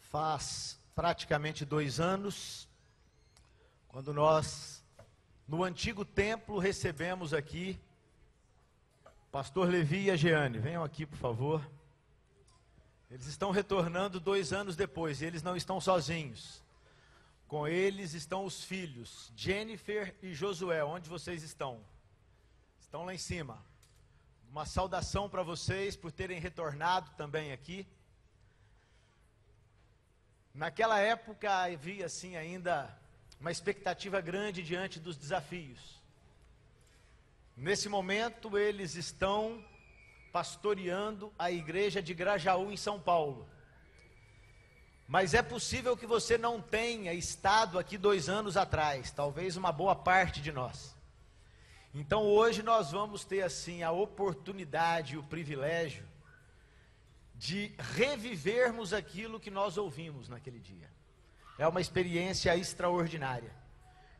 Faz praticamente 2 anos, quando nós, no antigo templo, recebemos aqui Pastor Levi e a Jeane. Venham aqui, por favor. Eles estão retornando 2 anos depois, e eles não estão sozinhos. Com eles estão os filhos, Jennifer e Josué. Onde vocês estão? Estão lá em cima. Uma saudação para vocês por terem retornado também aqui. Naquela época havia assim ainda uma expectativa grande diante dos desafios. Nesse momento eles estão pastoreando a igreja de Grajaú em São Paulo. Mas é possível que você não tenha estado aqui 2 anos atrás, talvez uma boa parte de nós. Então hoje nós vamos ter assim a oportunidade e o privilégio de revivermos aquilo que nós ouvimos naquele dia. É uma experiência extraordinária.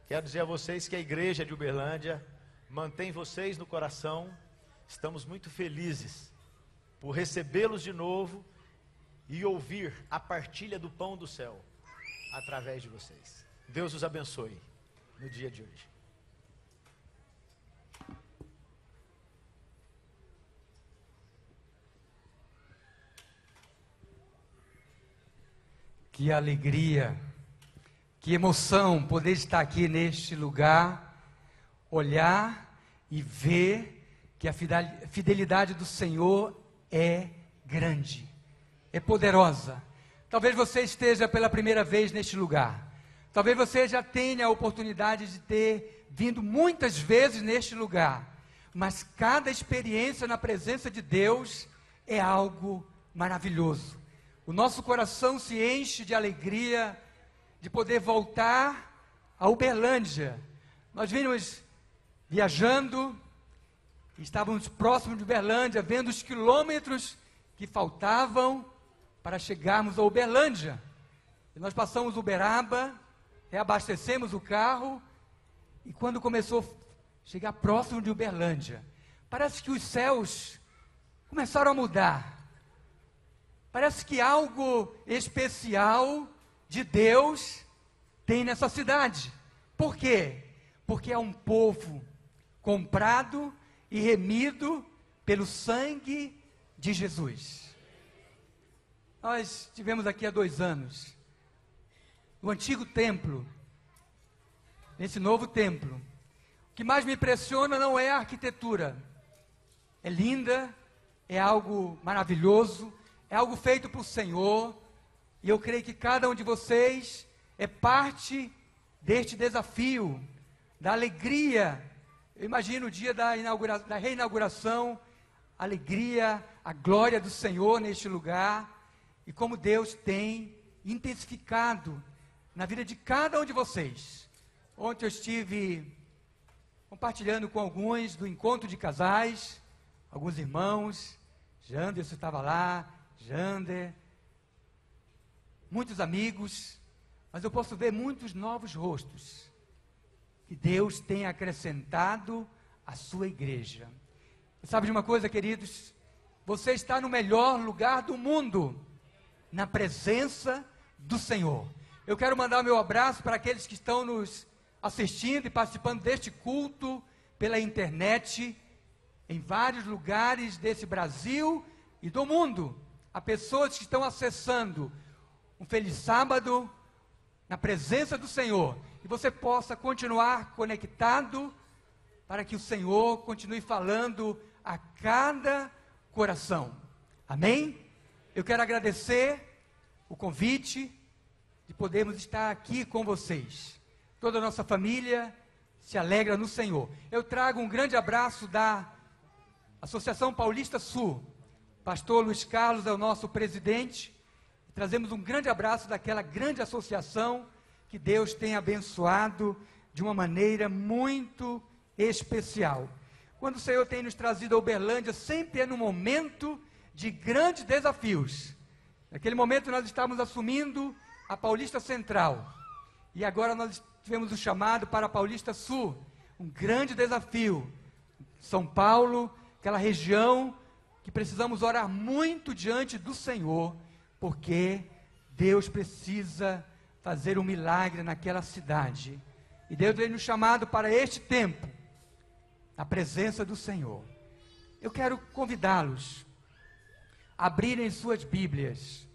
Quero dizer a vocês que a igreja de Uberlândia mantém vocês no coração. Estamos muito felizes por recebê-los de novo e ouvir a partilha do pão do céu através de vocês. Deus os abençoe no dia de hoje. Que alegria, que emoção poder estar aqui neste lugar, olhar e ver que a fidelidade do Senhor é grande, é poderosa. Talvez você esteja pela primeira vez neste lugar, talvez você já tenha a oportunidade de ter vindo muitas vezes neste lugar, mas cada experiência na presença de Deus é algo maravilhoso. O nosso coração se enche de alegria de poder voltar a Uberlândia. Nós vínhamos viajando, estávamos próximos de Uberlândia, vendo os quilômetros que faltavam para chegarmos a Uberlândia. E nós passamos Uberaba, reabastecemos o carro, e quando começou a chegar próximo de Uberlândia, parece que os céus começaram a mudar. Parece que algo especial de Deus tem nessa cidade. Por quê? Porque é um povo comprado e remido pelo sangue de Jesus. Nós tivemos aqui há 2 anos, no antigo templo, nesse novo templo. O que mais me impressiona não é a arquitetura. É linda, é algo maravilhoso, é algo feito por Senhor, e eu creio que cada um de vocês é parte deste desafio, da alegria. Eu imagino o dia da reinauguração, a alegria, a glória do Senhor neste lugar, e como Deus tem intensificado na vida de cada um de vocês. Ontem eu estive compartilhando com alguns do encontro de casais, alguns irmãos, Janderson estava lá, Jander, muitos amigos, mas eu posso ver muitos novos rostos que Deus tem acrescentado à sua igreja. E sabe de uma coisa, queridos? Você está no melhor lugar do mundo, na presença do Senhor. Eu quero mandar o meu abraço para aqueles que estão nos assistindo e participando deste culto pela internet, em vários lugares desse Brasil e do mundo. Há pessoas que estão acessando. Um feliz sábado na presença do Senhor, e você possa continuar conectado para que o Senhor continue falando a cada coração. Amém? Eu quero agradecer o convite de podermos estar aqui com vocês. Toda a nossa família se alegra no Senhor. Eu trago um grande abraço da Associação Paulista Sul. Pastor Luiz Carlos é o nosso presidente. Trazemos um grande abraço daquela grande associação que Deus tem abençoado de uma maneira muito especial. Quando o Senhor tem nos trazido a Uberlândia, sempre é no momento de grandes desafios. Naquele momento nós estávamos assumindo a Paulista Central. E agora nós tivemos o chamado para a Paulista Sul. Um grande desafio. São Paulo, aquela região que precisamos orar muito diante do Senhor, porque Deus precisa fazer um milagre naquela cidade. E Deus tem nos chamado para este tempo, na presença do Senhor. Eu quero convidá-los a abrirem suas Bíblias.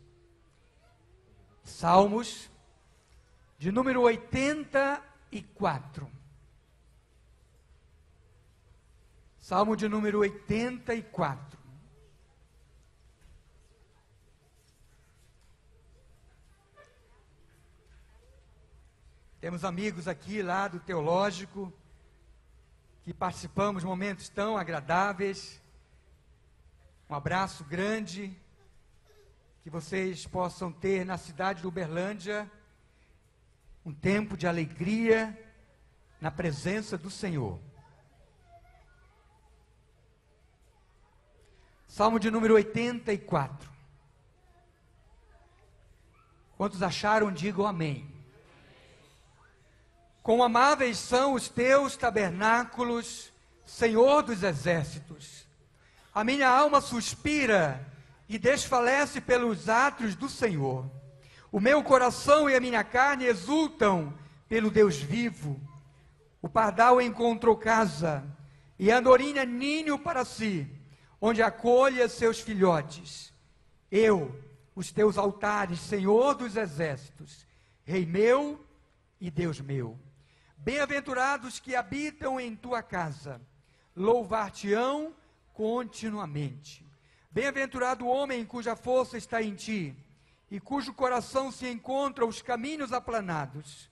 Salmos, de número 84. Salmo de número 84. Temos amigos aqui lá do Teológico, que participamos de momentos tão agradáveis. Um abraço grande, que vocês possam ter na cidade de Uberlândia um tempo de alegria na presença do Senhor. Salmo de número 84. Quantos acharam, digam amém. Quão amáveis são os teus tabernáculos, Senhor dos exércitos. A minha alma suspira e desfalece pelos átrios do Senhor. O meu coração e a minha carne exultam pelo Deus vivo. O pardal encontrou casa e a andorinha ninho para si, onde acolha seus filhotes. Eu, os teus altares, Senhor dos exércitos, Rei meu e Deus meu. Bem-aventurados que habitam em tua casa, louvar-te-ão continuamente. Bem-aventurado o homem cuja força está em ti, e cujo coração se encontra os caminhos aplanados,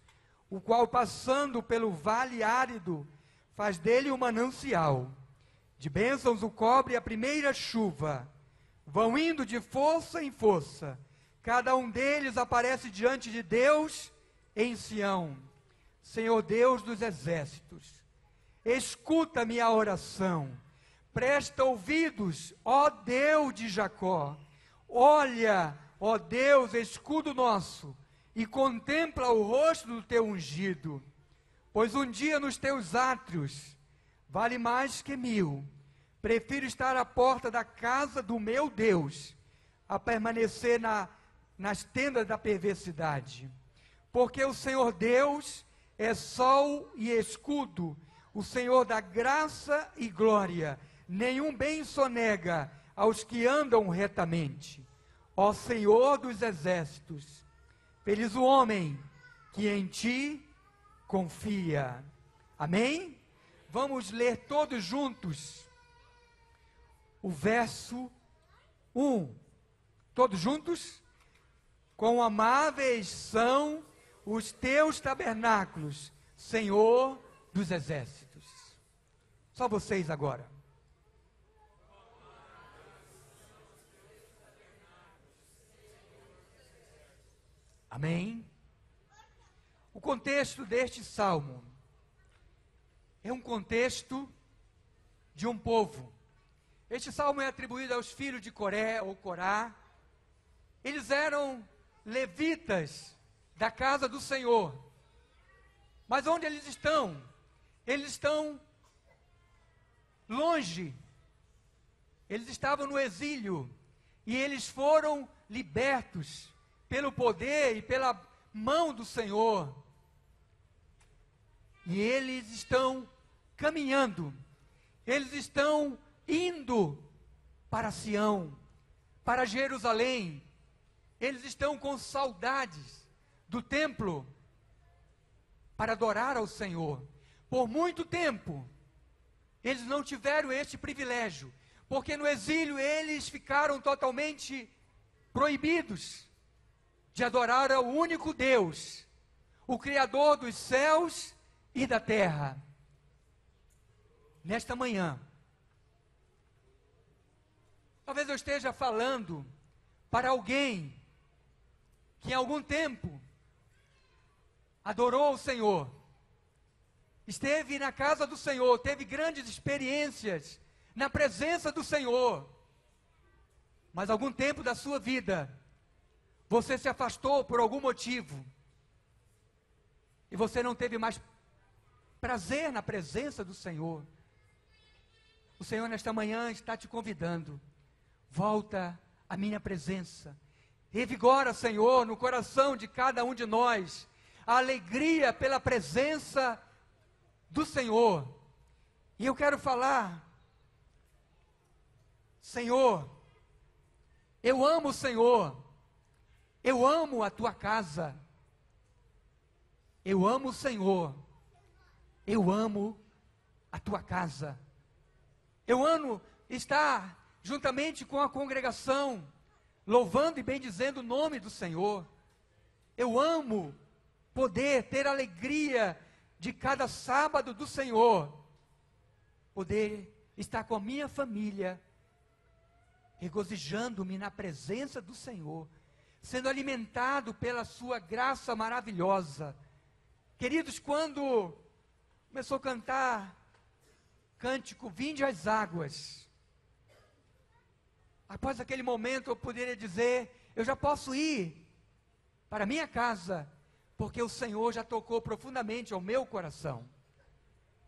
o qual, passando pelo vale árido, faz dele um manancial. De bênçãos o cobre a primeira chuva, vão indo de força em força, cada um deles aparece diante de Deus em Sião. Senhor Deus dos exércitos, escuta minha oração, presta ouvidos, ó Deus de Jacó, olha, ó Deus, escudo nosso, e contempla o rosto do teu ungido, pois um dia nos teus átrios vale mais que 1000, prefiro estar à porta da casa do meu Deus, a permanecer nas tendas da perversidade, porque o Senhor Deus é sol e escudo, o Senhor dá graça e glória, nenhum bem sonega aos que andam retamente. Ó Senhor dos exércitos, feliz o homem que em ti confia. Amém? Vamos ler todos juntos o verso 1. Todos juntos? Quão amáveis são os teus tabernáculos, Senhor dos exércitos. Só vocês agora. Amém? O contexto deste salmo é um contexto de um povo. Este salmo é atribuído aos filhos de Coré ou Corá. Eles eram levitas da casa do Senhor. Mas onde eles estão? Eles estão longe. Eles estavam no exílio e eles foram libertos pelo poder e pela mão do Senhor. E eles estão caminhando. Eles estão indo para Sião, para Jerusalém. Eles estão com saudades do templo para adorar ao Senhor. Por muito tempo, eles não tiveram este privilégio, porque no exílio eles ficaram totalmente proibidos de adorar ao único Deus, o Criador dos céus e da terra. Nesta manhã, talvez eu esteja falando para alguém que em algum tempo adorou o Senhor, esteve na casa do Senhor, teve grandes experiências na presença do Senhor, mas algum tempo da sua vida, você se afastou por algum motivo, e você não teve mais prazer na presença do Senhor. O Senhor nesta manhã está te convidando, volta à minha presença, Revigora, Senhor, no coração de cada um de nós, a alegria pela presença do Senhor. E eu quero falar, Senhor, eu amo o Senhor, eu amo a tua casa, eu amo o Senhor, eu amo a tua casa, eu amo estar juntamente com a congregação, louvando e bendizendo o nome do Senhor. Eu amo poder ter alegria de cada sábado do Senhor, poder estar com a minha família, regozijando-me na presença do Senhor, sendo alimentado pela sua graça maravilhosa. Queridos, quando começou a cantar cântico Vinde às Águas, após aquele momento eu poderia dizer, eu já posso ir para minha casa, porque o Senhor já tocou profundamente ao meu coração.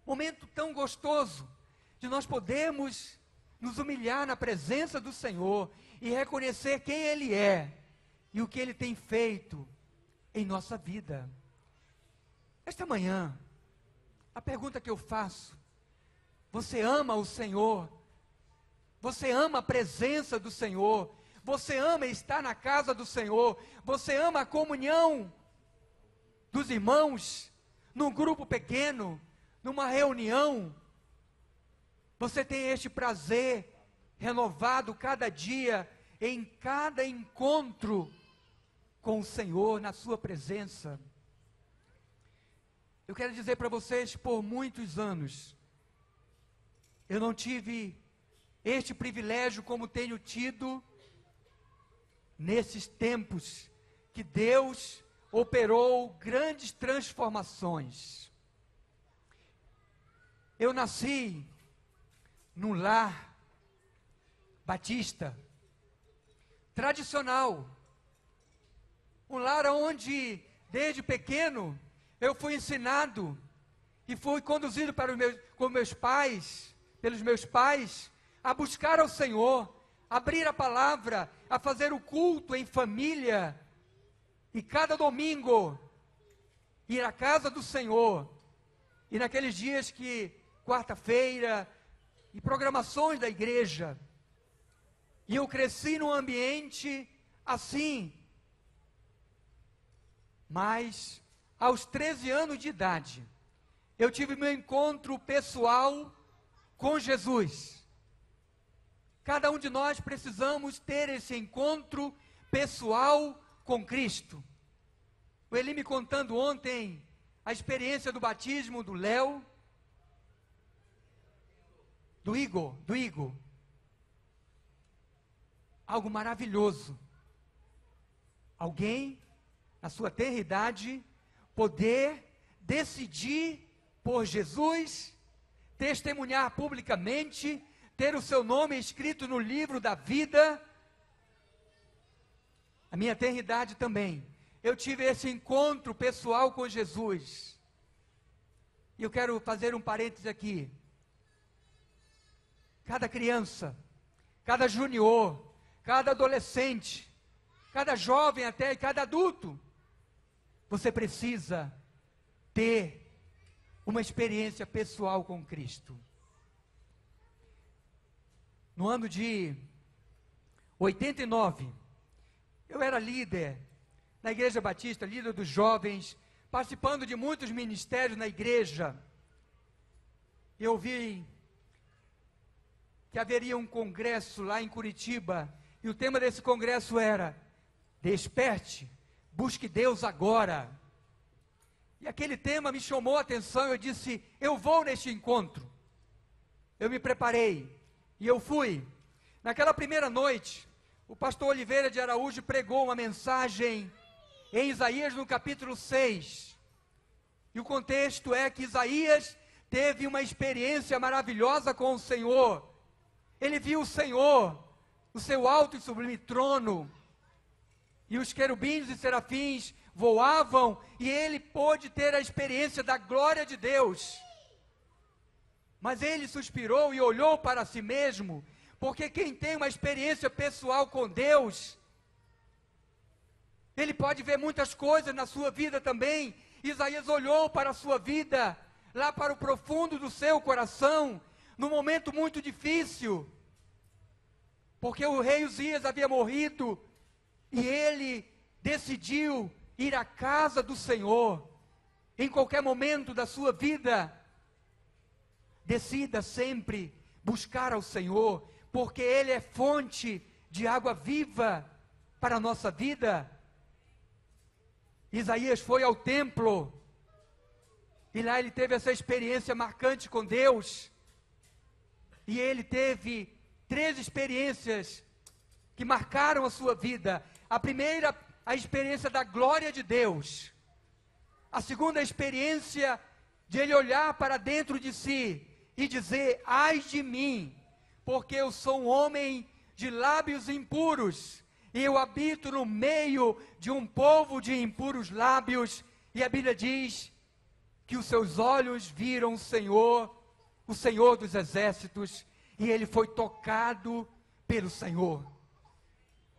Momento tão gostoso, de nós podermos nos humilhar na presença do Senhor, e reconhecer quem Ele é, e o que Ele tem feito em nossa vida. Esta manhã, a pergunta que eu faço, você ama o Senhor? Você ama a presença do Senhor? Você ama estar na casa do Senhor? Você ama a comunhão dos irmãos, num grupo pequeno, numa reunião? Você tem este prazer renovado cada dia, em cada encontro com o Senhor, na sua presença? Eu quero dizer para vocês, por muitos anos, eu não tive este privilégio como tenho tido nesses tempos que Deus operou grandes transformações. Eu nasci num lar batista, tradicional, um lar onde, desde pequeno, eu fui ensinado e fui conduzido pelos meus pais, a buscar ao Senhor, a abrir a palavra, a fazer o culto em família, e cada domingo, ir à casa do Senhor, e naqueles dias que, quarta-feira, e programações da igreja, e eu cresci num ambiente assim. Mas, aos 13 anos de idade, eu tive meu encontro pessoal com Jesus. Cada um de nós precisamos ter esse encontro pessoal com Cristo. O Eli me contando ontem a experiência do batismo do Léo, do Igor. Algo maravilhoso. Alguém, na sua tenra idade, poder decidir por Jesus, testemunhar publicamente, ter o seu nome escrito no livro da vida. A minha tenra idade também, eu tive esse encontro pessoal com Jesus. E eu quero fazer um parêntese aqui. Cada criança, cada junior, cada adolescente, cada jovem até e cada adulto, você precisa ter uma experiência pessoal com Cristo. No ano de 89, eu era líder na Igreja Batista, líder dos jovens, participando de muitos ministérios na igreja. Eu ouvi que haveria um congresso lá em Curitiba, e o tema desse congresso era: desperte, busque Deus agora. E aquele tema me chamou a atenção, eu disse, eu vou neste encontro. Eu me preparei, e eu fui. Naquela primeira noite, o pastor Oliveira de Araújo pregou uma mensagem em Isaías no capítulo 6. E o contexto é que Isaías teve uma experiência maravilhosa com o Senhor. Ele viu o Senhor no seu alto e sublime trono, e os querubins e serafins voavam, e ele pôde ter a experiência da glória de Deus. Mas ele suspirou e olhou para si mesmo, porque quem tem uma experiência pessoal com Deus, Ele pode ver muitas coisas na sua vida também. Isaías olhou para a sua vida, lá para o profundo do seu coração, num momento muito difícil, porque o rei Uzias havia morrido, e ele decidiu ir à casa do Senhor. Em qualquer momento da sua vida, decida sempre buscar ao Senhor, porque Ele é fonte de água viva para a nossa vida. Isaías foi ao templo, e lá ele teve essa experiência marcante com Deus, e ele teve 3 experiências que marcaram a sua vida. A primeira, a experiência da glória de Deus. A segunda, a experiência de ele olhar para dentro de si e dizer: ai de mim, porque eu sou um homem de lábios impuros, e eu habito no meio de um povo de impuros lábios. E a Bíblia diz que os seus olhos viram o Senhor dos exércitos, e ele foi tocado pelo Senhor.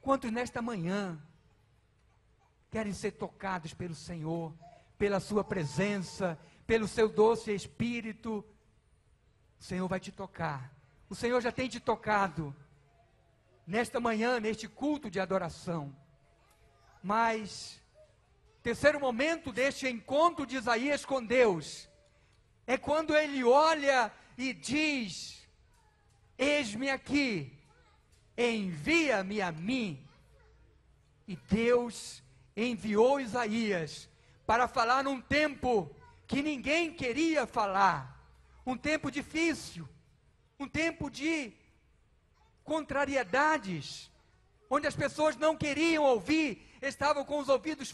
Quantos nesta manhã querem ser tocados pelo Senhor, pela sua presença, pelo seu doce Espírito? O Senhor vai te tocar. O Senhor já tem te tocado nesta manhã, neste culto de adoração. Mas terceiro momento deste encontro de Isaías com Deus é quando ele olha e diz: eis-me aqui, envia-me a mim. E Deus enviou Isaías para falar num tempo que ninguém queria falar, um tempo difícil, um tempo de contrariedades, onde as pessoas não queriam ouvir, estavam com os ouvidos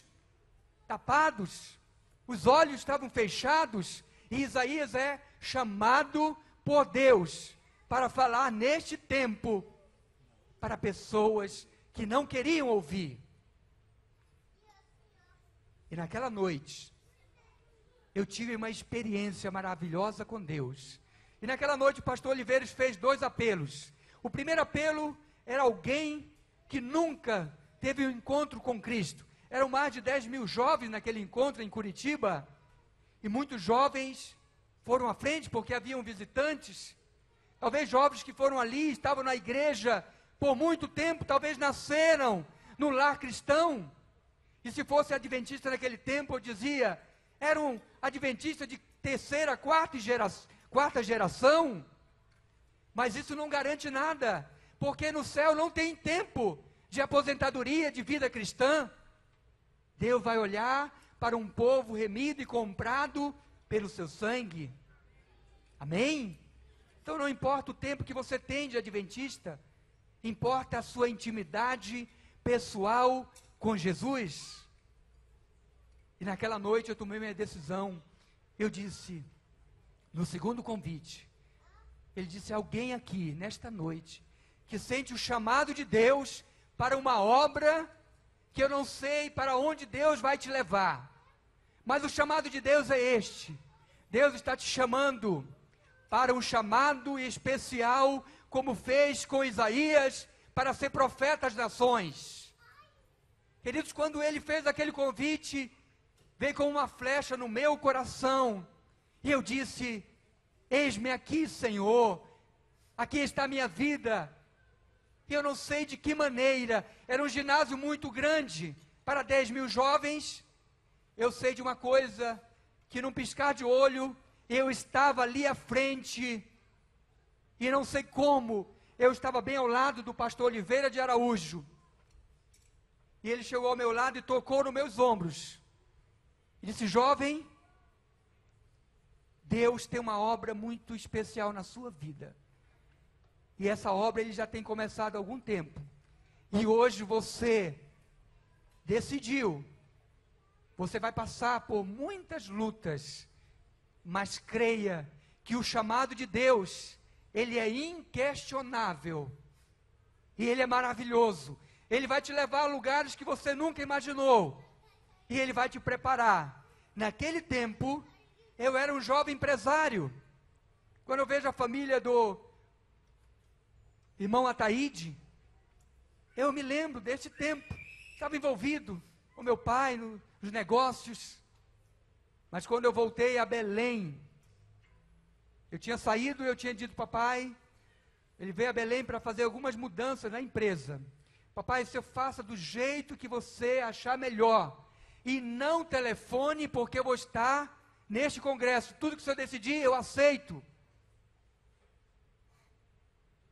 tapados, os olhos estavam fechados, e Isaías é chamado por Deus para falar neste tempo para pessoas que não queriam ouvir. E naquela noite, eu tive uma experiência maravilhosa com Deus. E naquela noite o pastor Oliveiras fez 2 apelos. O primeiro apelo era alguém que nunca teve um encontro com Cristo. Eram mais de 10 mil jovens naquele encontro em Curitiba. E muitos jovens foram à frente porque haviam visitantes. Talvez jovens que foram ali, estavam na igreja por muito tempo, talvez nasceram no lar cristão. E se fosse adventista naquele tempo, eu dizia, eram adventistas de terceira, quarta geração. Mas isso não garante nada, porque no céu não tem tempo de aposentadoria, de vida cristã. Deus vai olhar para um povo remido e comprado pelo seu sangue. Amém? Então não importa o tempo que você tem de adventista, importa a sua intimidade pessoal com Jesus. E naquela noite eu tomei minha decisão. Eu disse, no segundo convite, ele disse: alguém aqui nesta noite que sente o chamado de Deus para uma obra que eu não sei para onde Deus vai te levar, mas o chamado de Deus é este. Deus está te chamando para um chamado especial, como fez com Isaías, para ser profeta às nações. Queridos, quando ele fez aquele convite, veio como uma flecha no meu coração, e eu disse: eis-me aqui, Senhor, aqui está a minha vida. E eu não sei de que maneira, era um ginásio muito grande, para 10 mil jovens. Eu sei de uma coisa, que num piscar de olho, eu estava ali à frente, e não sei como, eu estava bem ao lado do pastor Oliveira de Araújo, e ele chegou ao meu lado e tocou nos meus ombros, e disse: jovem, Deus tem uma obra muito especial na sua vida, e essa obra ele já tem começado há algum tempo, e hoje você decidiu, você vai passar por muitas lutas, mas creia que o chamado de Deus, ele é inquestionável, e ele é maravilhoso. Ele vai te levar a lugares que você nunca imaginou, e ele vai te preparar. Naquele tempo, eu era um jovem empresário. Quando eu vejo a família do irmão Ataíde, eu me lembro desse tempo. Estava envolvido com meu pai nos negócios. Mas quando eu voltei a Belém, eu tinha saído e eu tinha dito, papai, ele veio a Belém para fazer algumas mudanças na empresa. Papai, se eu faça do jeito que você achar melhor, e não telefone, porque eu vou estar neste congresso. Tudo que o senhor decidir, eu aceito.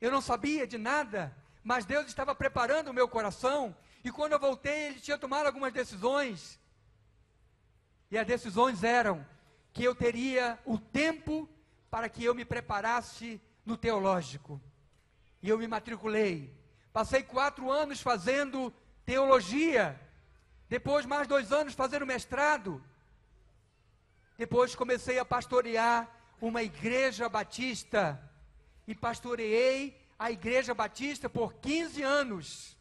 Eu não sabia de nada, mas Deus estava preparando o meu coração, e quando eu voltei, ele tinha tomado algumas decisões, e as decisões eram que eu teria o tempo para que eu me preparasse no teológico, e eu me matriculei, passei 4 anos fazendo teologia, depois mais 2 anos fazendo mestrado, depois comecei a pastorear uma igreja batista, e pastoreei a igreja batista por 15 anos,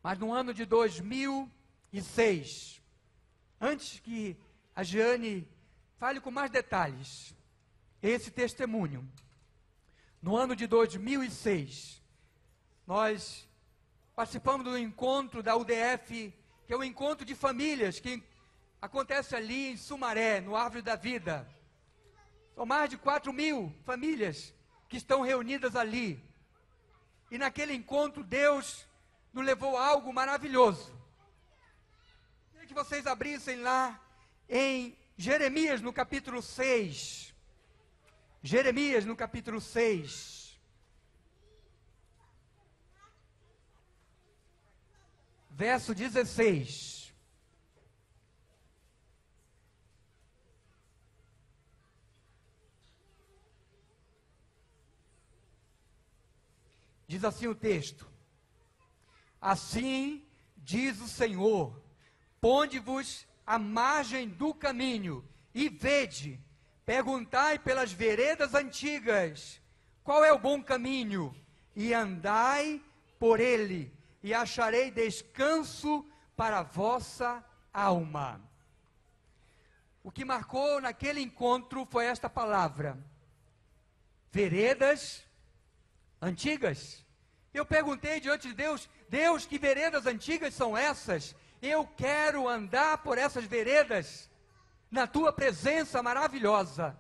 mas no ano de 2006, antes que a Jeane fale com mais detalhes, esse testemunho, no ano de 2006, nós participamos do encontro da UDF, que é um encontro de famílias, que acontece ali em Sumaré, no Árvore da Vida. São mais de 4.000 famílias que estão reunidas ali. E naquele encontro, Deus nos levou a algo maravilhoso. Queria que vocês abrissem lá em Jeremias, no capítulo 6. Jeremias, no capítulo 6. Verso 16. Diz assim o texto: assim diz o Senhor, ponde-vos à margem do caminho, e vede, perguntai pelas veredas antigas, qual é o bom caminho, e andai por ele, e acharei descanso para a vossa alma. O que marcou naquele encontro foi esta palavra: veredas antigas. Eu perguntei diante de Deus: Deus, que veredas antigas são essas? Eu quero andar por essas veredas, na tua presença maravilhosa,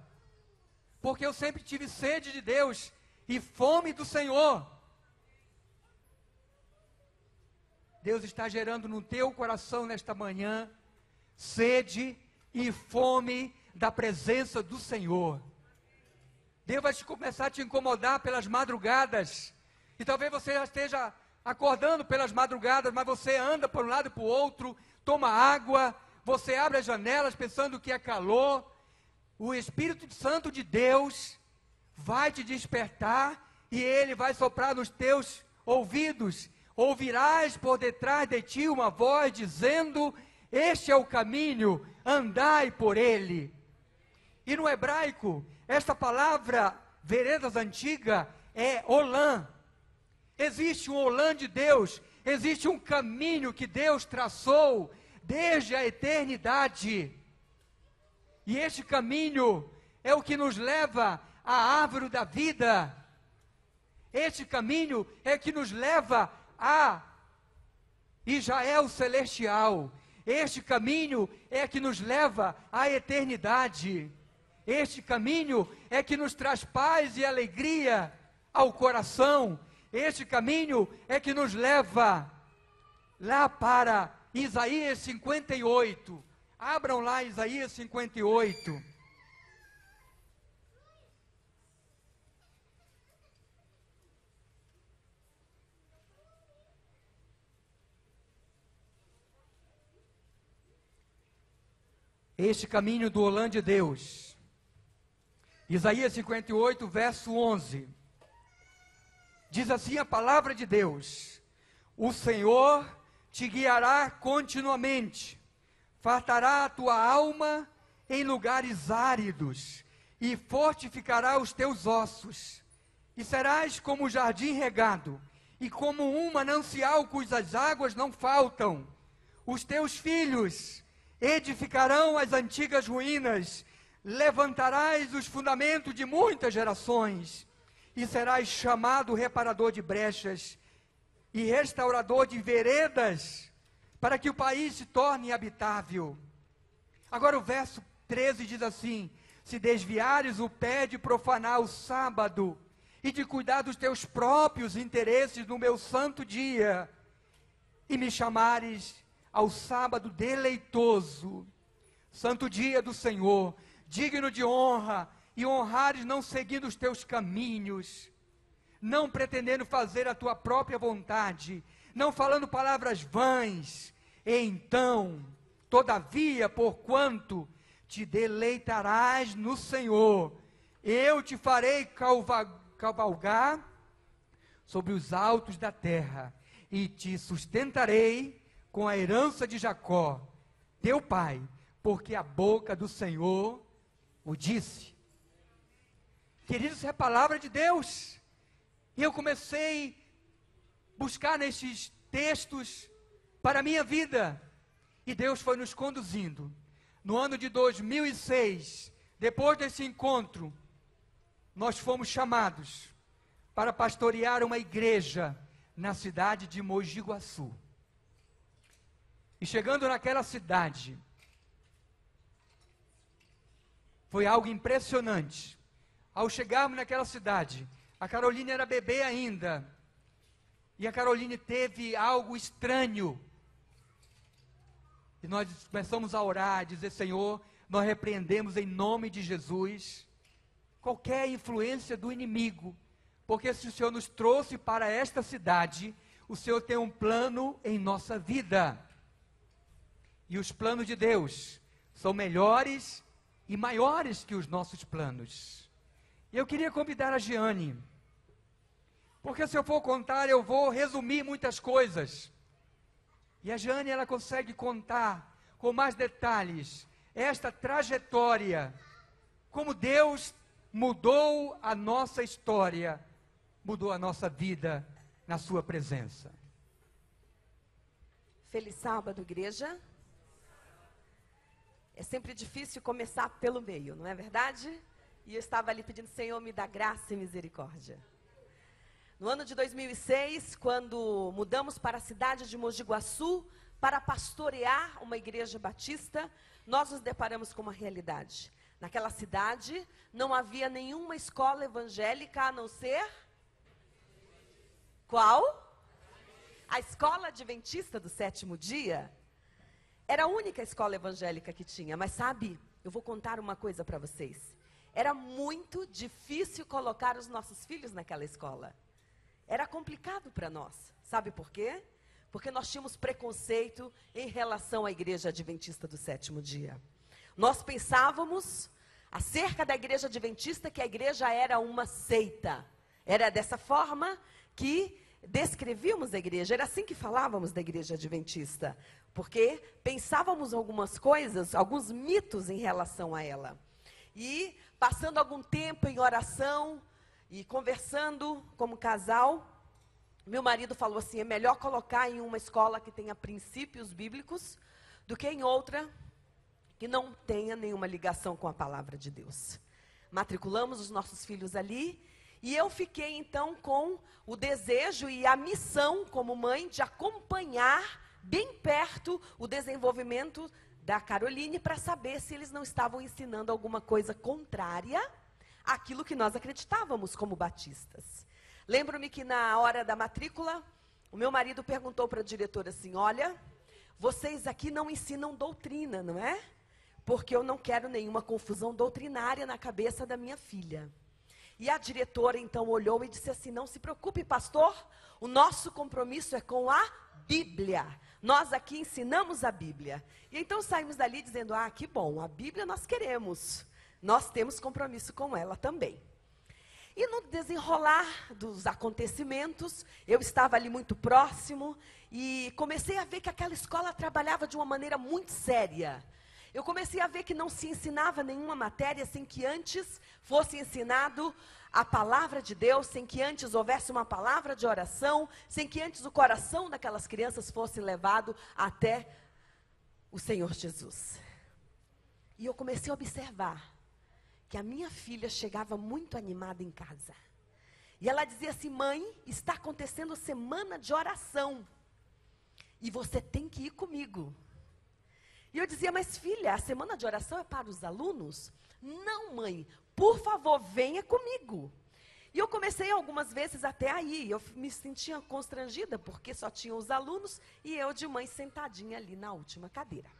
porque eu sempre tive sede de Deus, e fome do Senhor. Deus está gerando no teu coração nesta manhã, sede e fome da presença do Senhor. Deus vai começar a te incomodar pelas madrugadas, e talvez você já esteja acordando pelas madrugadas, mas você anda para um lado e para o outro, toma água, você abre as janelas pensando que é calor. O Espírito Santo de Deus vai te despertar, e Ele vai soprar nos teus ouvidos. Ouvirás por detrás de ti uma voz dizendo: este é o caminho, andai por ele. E no hebraico, esta palavra, veredas antiga, é olã. Existe um olã de Deus, existe um caminho que Deus traçou desde a eternidade. E este caminho é o que nos leva à árvore da vida. Este caminho é que nos leva a Israel celestial. Este caminho é que nos leva à eternidade. Este caminho é que nos traz paz e alegria ao coração. Este caminho é que nos leva lá para Isaías 58. Abram lá Isaías 58. Este caminho do olã de Deus. Isaías 58, verso 11. Diz assim a palavra de Deus: o Senhor te guiará continuamente, fartará a tua alma em lugares áridos, e fortificará os teus ossos, e serás como o jardim regado, e como um manancial cujas águas não faltam. Os teus filhos edificarão as antigas ruínas, levantarás os fundamentos de muitas gerações, e serás chamado reparador de brechas, e restaurador de veredas, para que o país se torne habitável. Agora o verso 13 diz assim: se desviares o pé de profanar o sábado, e de cuidar dos teus próprios interesses no meu santo dia, e me chamares ao sábado deleitoso, santo dia do Senhor, digno de honra, e honrares não seguindo os teus caminhos, não pretendendo fazer a tua própria vontade, não falando palavras vãs, então, todavia, porquanto te deleitarás no Senhor, eu te farei cavalgar sobre os altos da terra, e te sustentarei com a herança de Jacó, teu pai, porque a boca do Senhor o disse. Queridos, é a palavra de Deus. E eu comecei a buscar nesses textos para a minha vida. E Deus foi nos conduzindo. No ano de 2006, depois desse encontro, nós fomos chamados para pastorear uma igreja na cidade de Mogi Guaçu. E chegando naquela cidade, foi algo impressionante. Ao chegarmos naquela cidade, a Caroline era bebê ainda, e a Caroline teve algo estranho. E nós começamos a orar, a dizer: Senhor, nós repreendemos em nome de Jesus qualquer influência do inimigo, porque se o Senhor nos trouxe para esta cidade, o Senhor tem um plano em nossa vida. E os planos de Deus são melhores e maiores que os nossos planos. E eu queria convidar a Giane, porque se eu for contar, eu vou resumir muitas coisas. E a Giane, ela consegue contar com mais detalhes esta trajetória, como Deus mudou a nossa história, mudou a nossa vida na sua presença. Feliz sábado, igreja. É sempre difícil começar pelo meio, não é verdade? E eu estava ali pedindo: Senhor, me dá graça e misericórdia. No ano de 2006, quando mudamos para a cidade de Mogi Guaçu, para pastorear uma igreja batista, nós nos deparamos com uma realidade. Naquela cidade, não havia nenhuma escola evangélica a não ser... Qual? A Escola Adventista do Sétimo Dia. Era a única escola evangélica que tinha, mas sabe, eu vou contar uma coisa para vocês. Era muito difícil colocar os nossos filhos naquela escola. Era complicado para nós. Sabe por quê? Porque nós tínhamos preconceito em relação à Igreja Adventista do Sétimo Dia. Nós pensávamos acerca da Igreja Adventista que a igreja era uma seita. Era dessa forma que descrevíamos a igreja, era assim que falávamos da Igreja Adventista. Porque pensávamos algumas coisas, alguns mitos em relação a ela. E passando algum tempo em oração e conversando como casal, meu marido falou assim: é melhor colocar em uma escola que tenha princípios bíblicos do que em outra que não tenha nenhuma ligação com a palavra de Deus. Matriculamos os nossos filhos ali e eu fiquei então com o desejo e a missão como mãe de acompanhar bem perto o desenvolvimento da Caroline para saber se eles não estavam ensinando alguma coisa contrária àquilo que nós acreditávamos como batistas. Lembro-me que na hora da matrícula, o meu marido perguntou para a diretora assim: olha, vocês aqui não ensinam doutrina, não é? Porque eu não quero nenhuma confusão doutrinária na cabeça da minha filha. E a diretora então olhou e disse assim: não se preocupe, pastor, o nosso compromisso é com a Bíblia. Nós aqui ensinamos a Bíblia. E então saímos dali dizendo: ah, que bom, a Bíblia nós queremos. Nós temos compromisso com ela também. E no desenrolar dos acontecimentos, eu estava ali muito próximo e comecei a ver que aquela escola trabalhava de uma maneira muito séria. Eu comecei a ver que não se ensinava nenhuma matéria sem que antes fosse ensinado a palavra de Deus, sem que antes houvesse uma palavra de oração, sem que antes o coração daquelas crianças fosse levado até o Senhor Jesus. E eu comecei a observar que a minha filha chegava muito animada em casa. E ela dizia assim: mãe, está acontecendo semana de oração. E você tem que ir comigo. E eu dizia: mas filha, a semana de oração é para os alunos? Não, mãe, por favor, venha comigo. E eu comecei algumas vezes até aí. Eu me sentia constrangida, porque só tinham os alunos e eu de mãe sentadinha ali na última cadeira.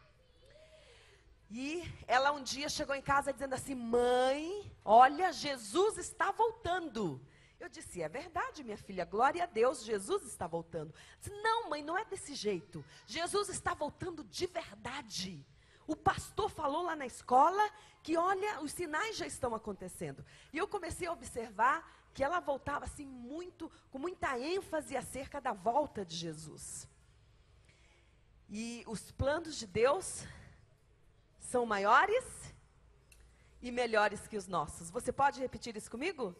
E ela um dia chegou em casa dizendo assim: mãe, olha, Jesus está voltando. Eu disse: é verdade, minha filha, glória a Deus, Jesus está voltando. Disse: não, mãe, não é desse jeito. Jesus está voltando de verdade. O pastor falou lá na escola que, olha, os sinais já estão acontecendo. E eu comecei a observar que ela voltava assim com muita ênfase acerca da volta de Jesus. E os planos de Deus são maiores e melhores que os nossos. Você pode repetir isso comigo?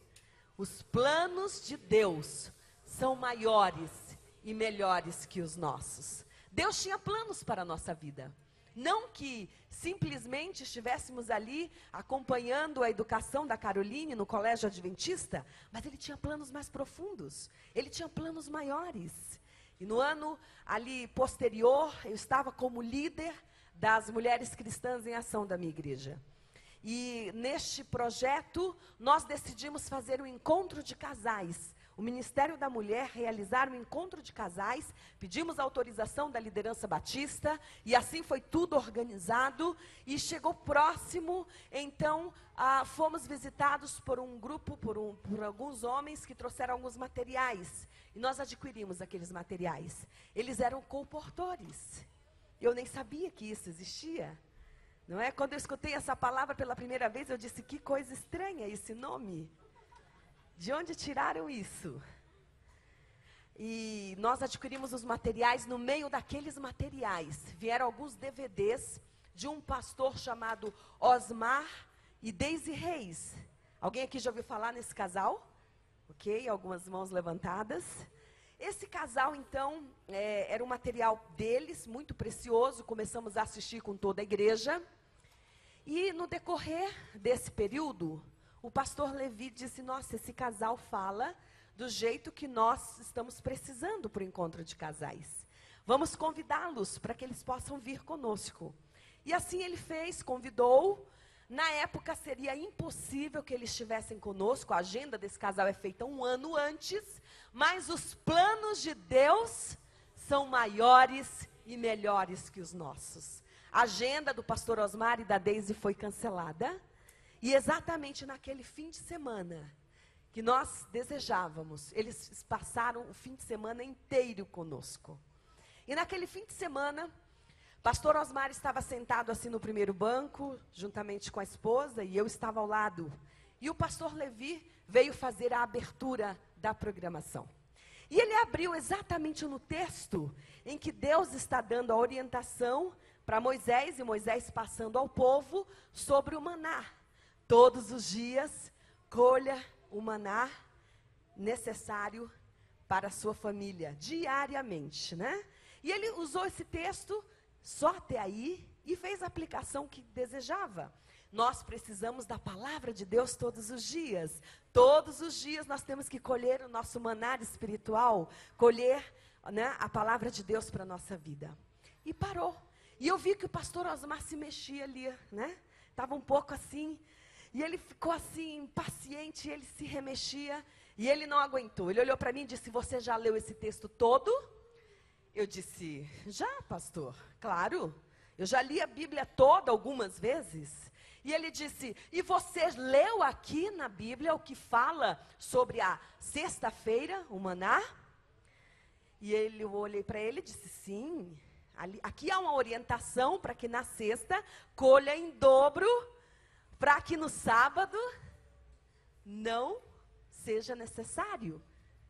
Os planos de Deus são maiores e melhores que os nossos. Deus tinha planos para a nossa vida. Não que simplesmente estivéssemos ali acompanhando a educação da Caroline no colégio adventista, mas Ele tinha planos mais profundos. Ele tinha planos maiores. E no ano ali posterior, eu estava como líder das mulheres cristãs em ação da minha igreja. E neste projeto, nós decidimos fazer um encontro de casais. O Ministério da Mulher realizar um encontro de casais, pedimos autorização da liderança batista, e assim foi tudo organizado, e chegou próximo, então, fomos visitados por um grupo, por alguns homens que trouxeram alguns materiais, e nós adquirimos aqueles materiais. Eles eram colportores, eu nem sabia que isso existia, não é? Quando eu escutei essa palavra pela primeira vez, eu disse: que coisa estranha esse nome. De onde tiraram isso? E nós adquirimos os materiais. No meio daqueles materiais vieram alguns DVDs de um pastor chamado Osmar e Deise Reis. Alguém aqui já ouviu falar nesse casal? Ok, algumas mãos levantadas. Esse casal, então, era um material deles, muito precioso. Começamos a assistir com toda a igreja. E no decorrer desse período, o pastor Levi disse: nossa, esse casal fala do jeito que nós estamos precisando para o encontro de casais. Vamos convidá-los para que eles possam vir conosco. E assim ele fez, convidou. Na época seria impossível que eles estivessem conosco, a agenda desse casal é feita um ano antes, mas os planos de Deus são maiores e melhores que os nossos. A agenda do pastor Osmar e da Deise foi cancelada. E exatamente naquele fim de semana que nós desejávamos, eles passaram o fim de semana inteiro conosco. E naquele fim de semana, pastor Osmar estava sentado assim no primeiro banco, juntamente com a esposa, e eu estava ao lado. E o pastor Levi veio fazer a abertura da programação. E ele abriu exatamente no texto em que Deus está dando a orientação para Moisés, e Moisés passando ao povo sobre o maná. Todos os dias, colha o maná necessário para a sua família, diariamente, né? E ele usou esse texto só até aí e fez a aplicação que desejava. Nós precisamos da palavra de Deus todos os dias. Todos os dias nós temos que colher o nosso maná espiritual, colher, né, a palavra de Deus para a nossa vida. E parou. E eu vi que o pastor Osmar se mexia ali, né? Estava um pouco assim. E ele ficou assim, impaciente, ele se remexia, e ele não aguentou. Ele olhou para mim e disse: você já leu esse texto todo? Eu disse: já, pastor, claro. Eu já li a Bíblia toda algumas vezes. E ele disse: e você leu aqui na Bíblia o que fala sobre a sexta-feira, o maná? E eu olhei para ele e disse: sim. Aqui há uma orientação para que na sexta colha em dobro, para que no sábado não seja necessário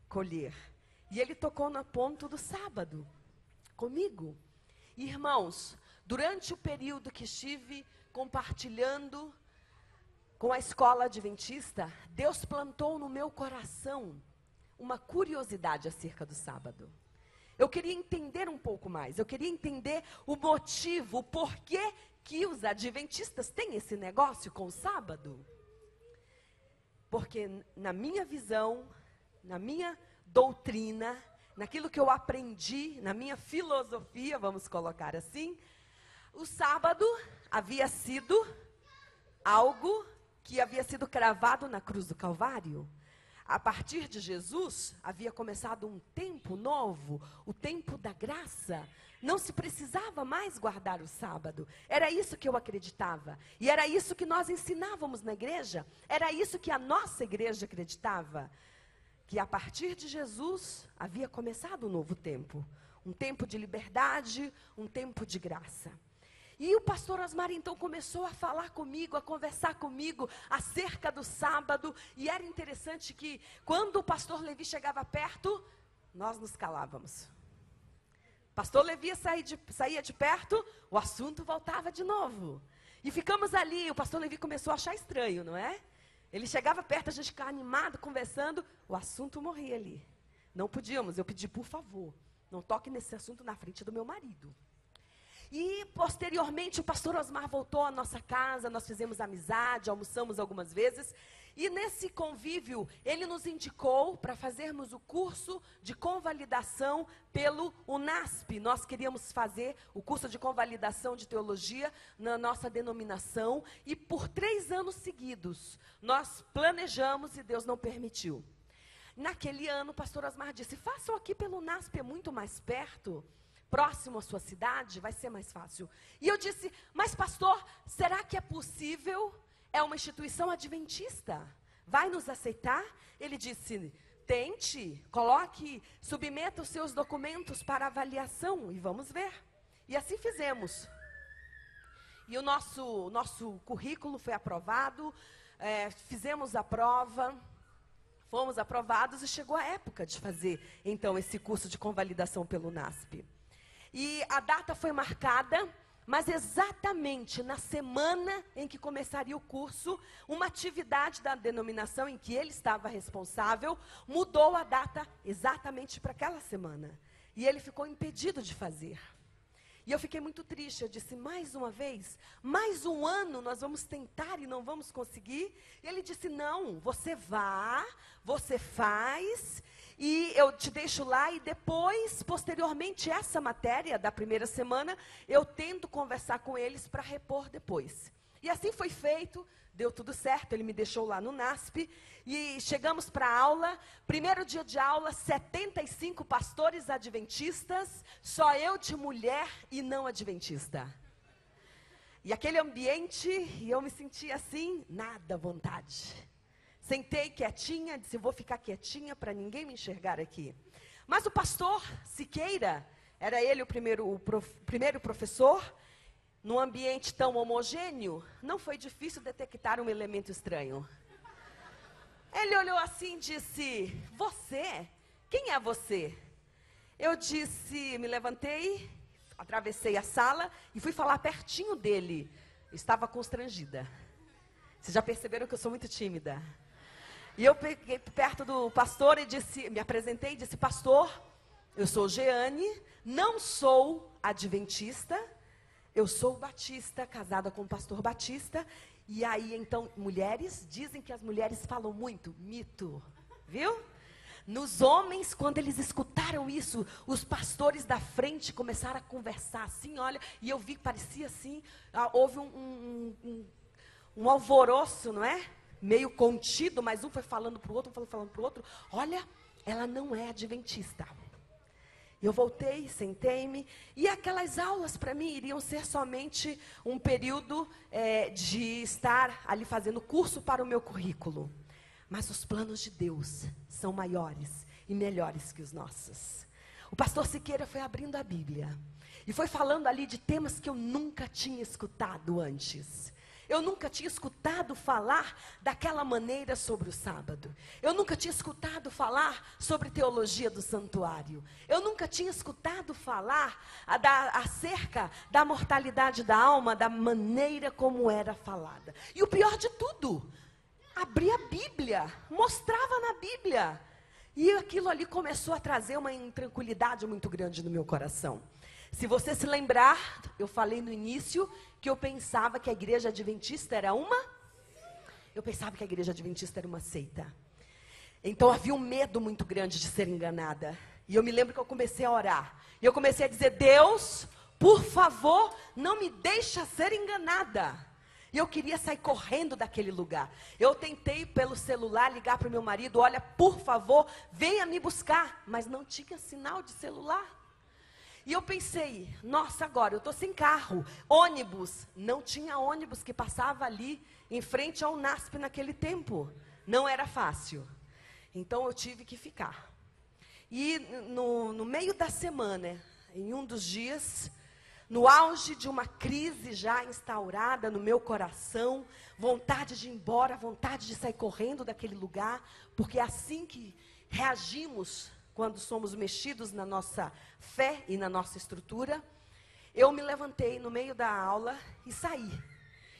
colher. E ele tocou no ponto do sábado, comigo. Irmãos, durante o período que estive compartilhando com a escola adventista, Deus plantou no meu coração uma curiosidade acerca do sábado. Eu queria entender um pouco mais, eu queria entender o motivo, o porquê que os adventistas têm esse negócio com o sábado. Porque na minha visão, na minha doutrina, naquilo que eu aprendi, na minha filosofia, vamos colocar assim, o sábado havia sido algo que havia sido cravado na cruz do Calvário. A partir de Jesus, havia começado um tempo novo, o tempo da graça. Não se precisava mais guardar o sábado. Era isso que eu acreditava. E era isso que nós ensinávamos na igreja. Era isso que a nossa igreja acreditava. Que a partir de Jesus, havia começado um novo tempo. Um tempo de liberdade, um tempo de graça. E o pastor Osmar então começou a falar comigo, a conversar comigo acerca do sábado. E era interessante que quando o pastor Levi chegava perto, nós nos calávamos. Pastor Levi saía de perto, o assunto voltava de novo. E ficamos ali, o pastor Levi começou a achar estranho, não é? Ele chegava perto, a gente ficava animado, conversando, o assunto morria ali. Não podíamos, eu pedi, por favor, não toque nesse assunto na frente do meu marido. E, posteriormente, o pastor Osmar voltou à nossa casa, nós fizemos amizade, almoçamos algumas vezes. E nesse convívio, ele nos indicou para fazermos o curso de convalidação pelo UNASP. Nós queríamos fazer o curso de convalidação de teologia na nossa denominação. E por 3 anos seguidos, nós planejamos e Deus não permitiu. Naquele ano, o pastor Osmar disse, façam aqui pelo UNASP, é muito mais perto. Próximo à sua cidade, vai ser mais fácil. E eu disse, mas pastor, será que é possível? É uma instituição adventista. Vai nos aceitar? Ele disse, tente, coloque, submeta os seus documentos para avaliação e vamos ver. E assim fizemos. E o nosso currículo foi aprovado, fizemos a prova, fomos aprovados e chegou a época de fazer, então, esse curso de convalidação pelo UNASP. E a data foi marcada, mas exatamente na semana em que começaria o curso, uma atividade da denominação em que ele estava responsável, mudou a data exatamente para aquela semana. E ele ficou impedido de fazer. E eu fiquei muito triste, eu disse, mais uma vez, mais um ano nós vamos tentar e não vamos conseguir. E ele disse, não, você vá, você faz, e eu te deixo lá e depois, posteriormente, essa matéria da primeira semana, eu tento conversar com eles para repor depois. E assim foi feito, deu tudo certo, ele me deixou lá no NASP, e chegamos para a aula, primeiro dia de aula, 75 pastores adventistas, só eu de mulher e não adventista. E aquele ambiente, e eu me senti assim, nada à vontade. Sentei quietinha, disse, vou ficar quietinha para ninguém me enxergar aqui. Mas o pastor Siqueira, era ele o primeiro professor, num ambiente tão homogêneo, não foi difícil detectar um elemento estranho. Ele olhou assim e disse, você? Quem é você? Eu disse, me levantei, atravessei a sala e fui falar pertinho dele. Eu estava constrangida. Vocês já perceberam que eu sou muito tímida. E eu peguei perto do pastor e disse, me apresentei e disse, pastor, eu sou Jeane, não sou adventista, eu sou batista, casada com o pastor Batista. E aí, então, mulheres, dizem que as mulheres falam muito, mito, viu? Nos homens, quando eles escutaram isso, os pastores da frente começaram a conversar assim, olha, e eu vi que parecia assim, houve um alvoroço, não é? Meio contido, mas um foi falando para o outro, falando para o outro, olha, ela não é adventista. Eu voltei, sentei-me, e aquelas aulas para mim iriam ser somente um período de estar ali fazendo curso para o meu currículo. Mas os planos de Deus são maiores e melhores que os nossos. O pastor Siqueira foi abrindo a Bíblia e foi falando ali de temas que eu nunca tinha escutado antes. Eu nunca tinha escutado falar daquela maneira sobre o sábado. Eu nunca tinha escutado falar sobre teologia do santuário. Eu nunca tinha escutado falar acerca da mortalidade da alma, da maneira como era falada. E o pior de tudo, abria a Bíblia, mostrava na Bíblia. E aquilo ali começou a trazer uma intranquilidade muito grande no meu coração. Se você se lembrar, eu falei no início que eu pensava que a igreja adventista era uma... Eu pensava que a igreja adventista era uma seita. Então havia um medo muito grande de ser enganada. E eu me lembro que eu comecei a orar. E eu comecei a dizer: Deus, por favor, não me deixa ser enganada. E eu queria sair correndo daquele lugar. Eu tentei pelo celular ligar para o meu marido: olha, por favor, venha me buscar. Mas não tinha sinal de celular. E eu pensei: nossa, agora eu estou sem carro. Ônibus, não tinha ônibus que passava ali em frente ao NASP naquele tempo. Não era fácil. Então eu tive que ficar. E no meio da semana, em um dos dias, no auge de uma crise já instaurada no meu coração, vontade de ir embora, vontade de sair correndo daquele lugar, porque é assim que reagimos quando somos mexidos na nossa fé e na nossa estrutura, eu me levantei no meio da aula e saí.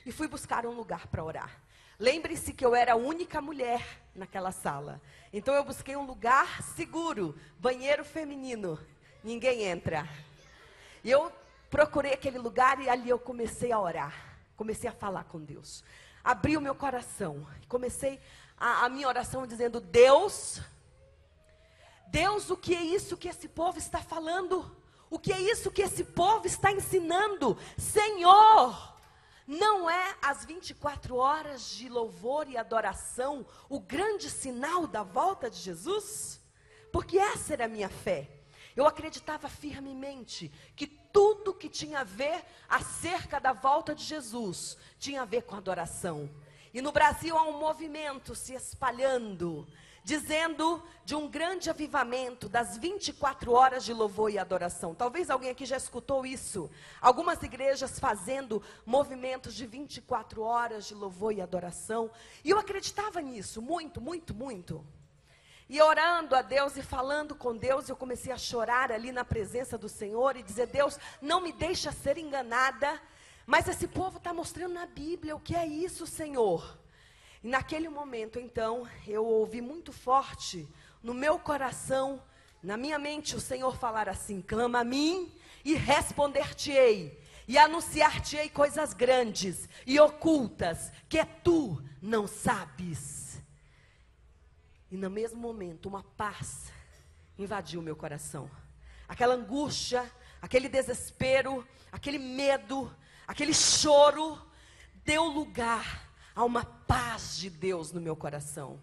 E fui buscar um lugar para orar. Lembre-se que eu era a única mulher naquela sala. Então eu busquei um lugar seguro, banheiro feminino, ninguém entra. E eu procurei aquele lugar e ali eu comecei a orar, comecei a falar com Deus. Abri o meu coração, comecei a minha oração dizendo: Deus, o que é isso que esse povo está falando? O que é isso que esse povo está ensinando? Senhor, não é as 24 horas de louvor e adoração o grande sinal da volta de Jesus? Porque essa era a minha fé. Eu acreditava firmemente que tudo que tinha a ver acerca da volta de Jesus tinha a ver com adoração. E no Brasil há um movimento se espalhando, dizendo de um grande avivamento das 24 horas de louvor e adoração. Talvez alguém aqui já escutou isso. Algumas igrejas fazendo movimentos de 24 horas de louvor e adoração. E eu acreditava nisso, muito, muito, muito. E orando a Deus e falando com Deus, eu comecei a chorar ali na presença do Senhor e dizer: Deus, não me deixa ser enganada, mas esse povo está mostrando na Bíblia o que é isso, Senhor. E naquele momento, então, eu ouvi muito forte no meu coração, na minha mente, o Senhor falar assim: clama a mim e responder-te-ei, e anunciar-te-ei coisas grandes e ocultas que tu não sabes. E no mesmo momento, uma paz invadiu o meu coração. Aquela angústia, aquele desespero, aquele medo, aquele choro, deu lugar a uma paz de Deus no meu coração.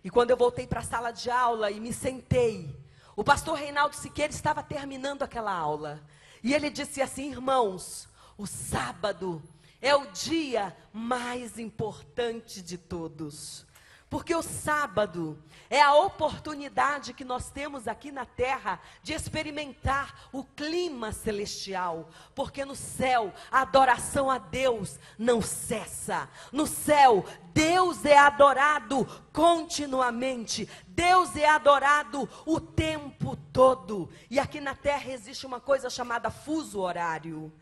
E quando eu voltei para a sala de aula e me sentei, o pastor Reinaldo Siqueira estava terminando aquela aula. E ele disse assim: irmãos, o sábado é o dia mais importante de todos. Porque o sábado é a oportunidade que nós temos aqui na terra de experimentar o clima celestial. Porque no céu a adoração a Deus não cessa. No céu Deus é adorado continuamente. Deus é adorado o tempo todo. E aqui na terra existe uma coisa chamada fuso horário.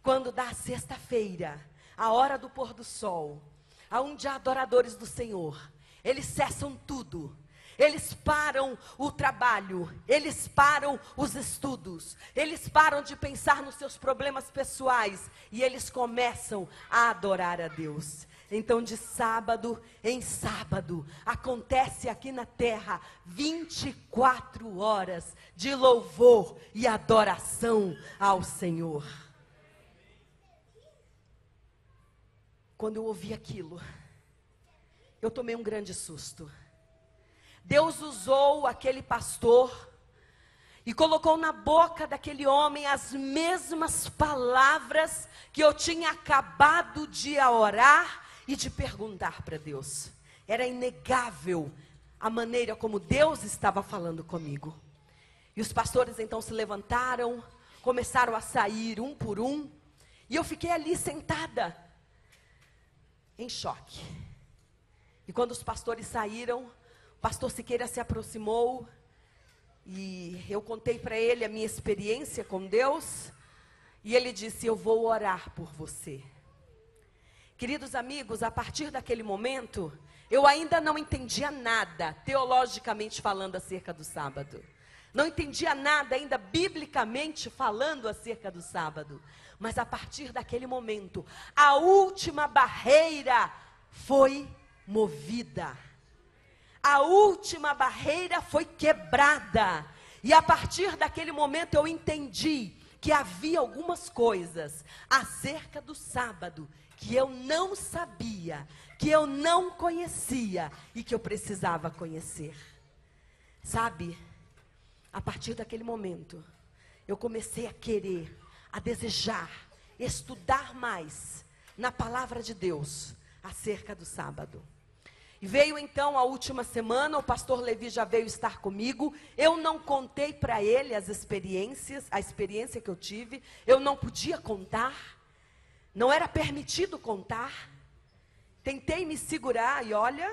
Quando dá a sexta-feira, a hora do pôr do sol, aonde há adoradores do Senhor, eles cessam tudo, eles param o trabalho, eles param os estudos, eles param de pensar nos seus problemas pessoais e eles começam a adorar a Deus. Então de sábado em sábado, acontece aqui na terra 24 horas de louvor e adoração ao Senhor. Quando eu ouvi aquilo, eu tomei um grande susto. Deus usou aquele pastor e colocou na boca daquele homem as mesmas palavras que eu tinha acabado de orar e de perguntar para Deus. Era inegável a maneira como Deus estava falando comigo. E os pastores então se levantaram, começaram a sair um por um, e eu fiquei ali sentada, em choque. E quando os pastores saíram, o pastor Siqueira se aproximou e eu contei para ele a minha experiência com Deus. E ele disse: eu vou orar por você. Queridos amigos, a partir daquele momento, eu ainda não entendia nada, teologicamente falando, acerca do sábado. Não entendia nada ainda, biblicamente falando, acerca do sábado. Mas a partir daquele momento, a última barreira foi movida. A última barreira foi quebrada. E a partir daquele momento eu entendi que havia algumas coisas acerca do sábado que eu não sabia, que eu não conhecia e que eu precisava conhecer. Sabe, a partir daquele momento, eu comecei a querer, a desejar, estudar mais na palavra de Deus acerca do sábado. E veio então a última semana, o pastor Levi já veio estar comigo. Eu não contei para ele a experiência que eu tive. Eu não podia contar. Não era permitido contar. Tentei me segurar e olha,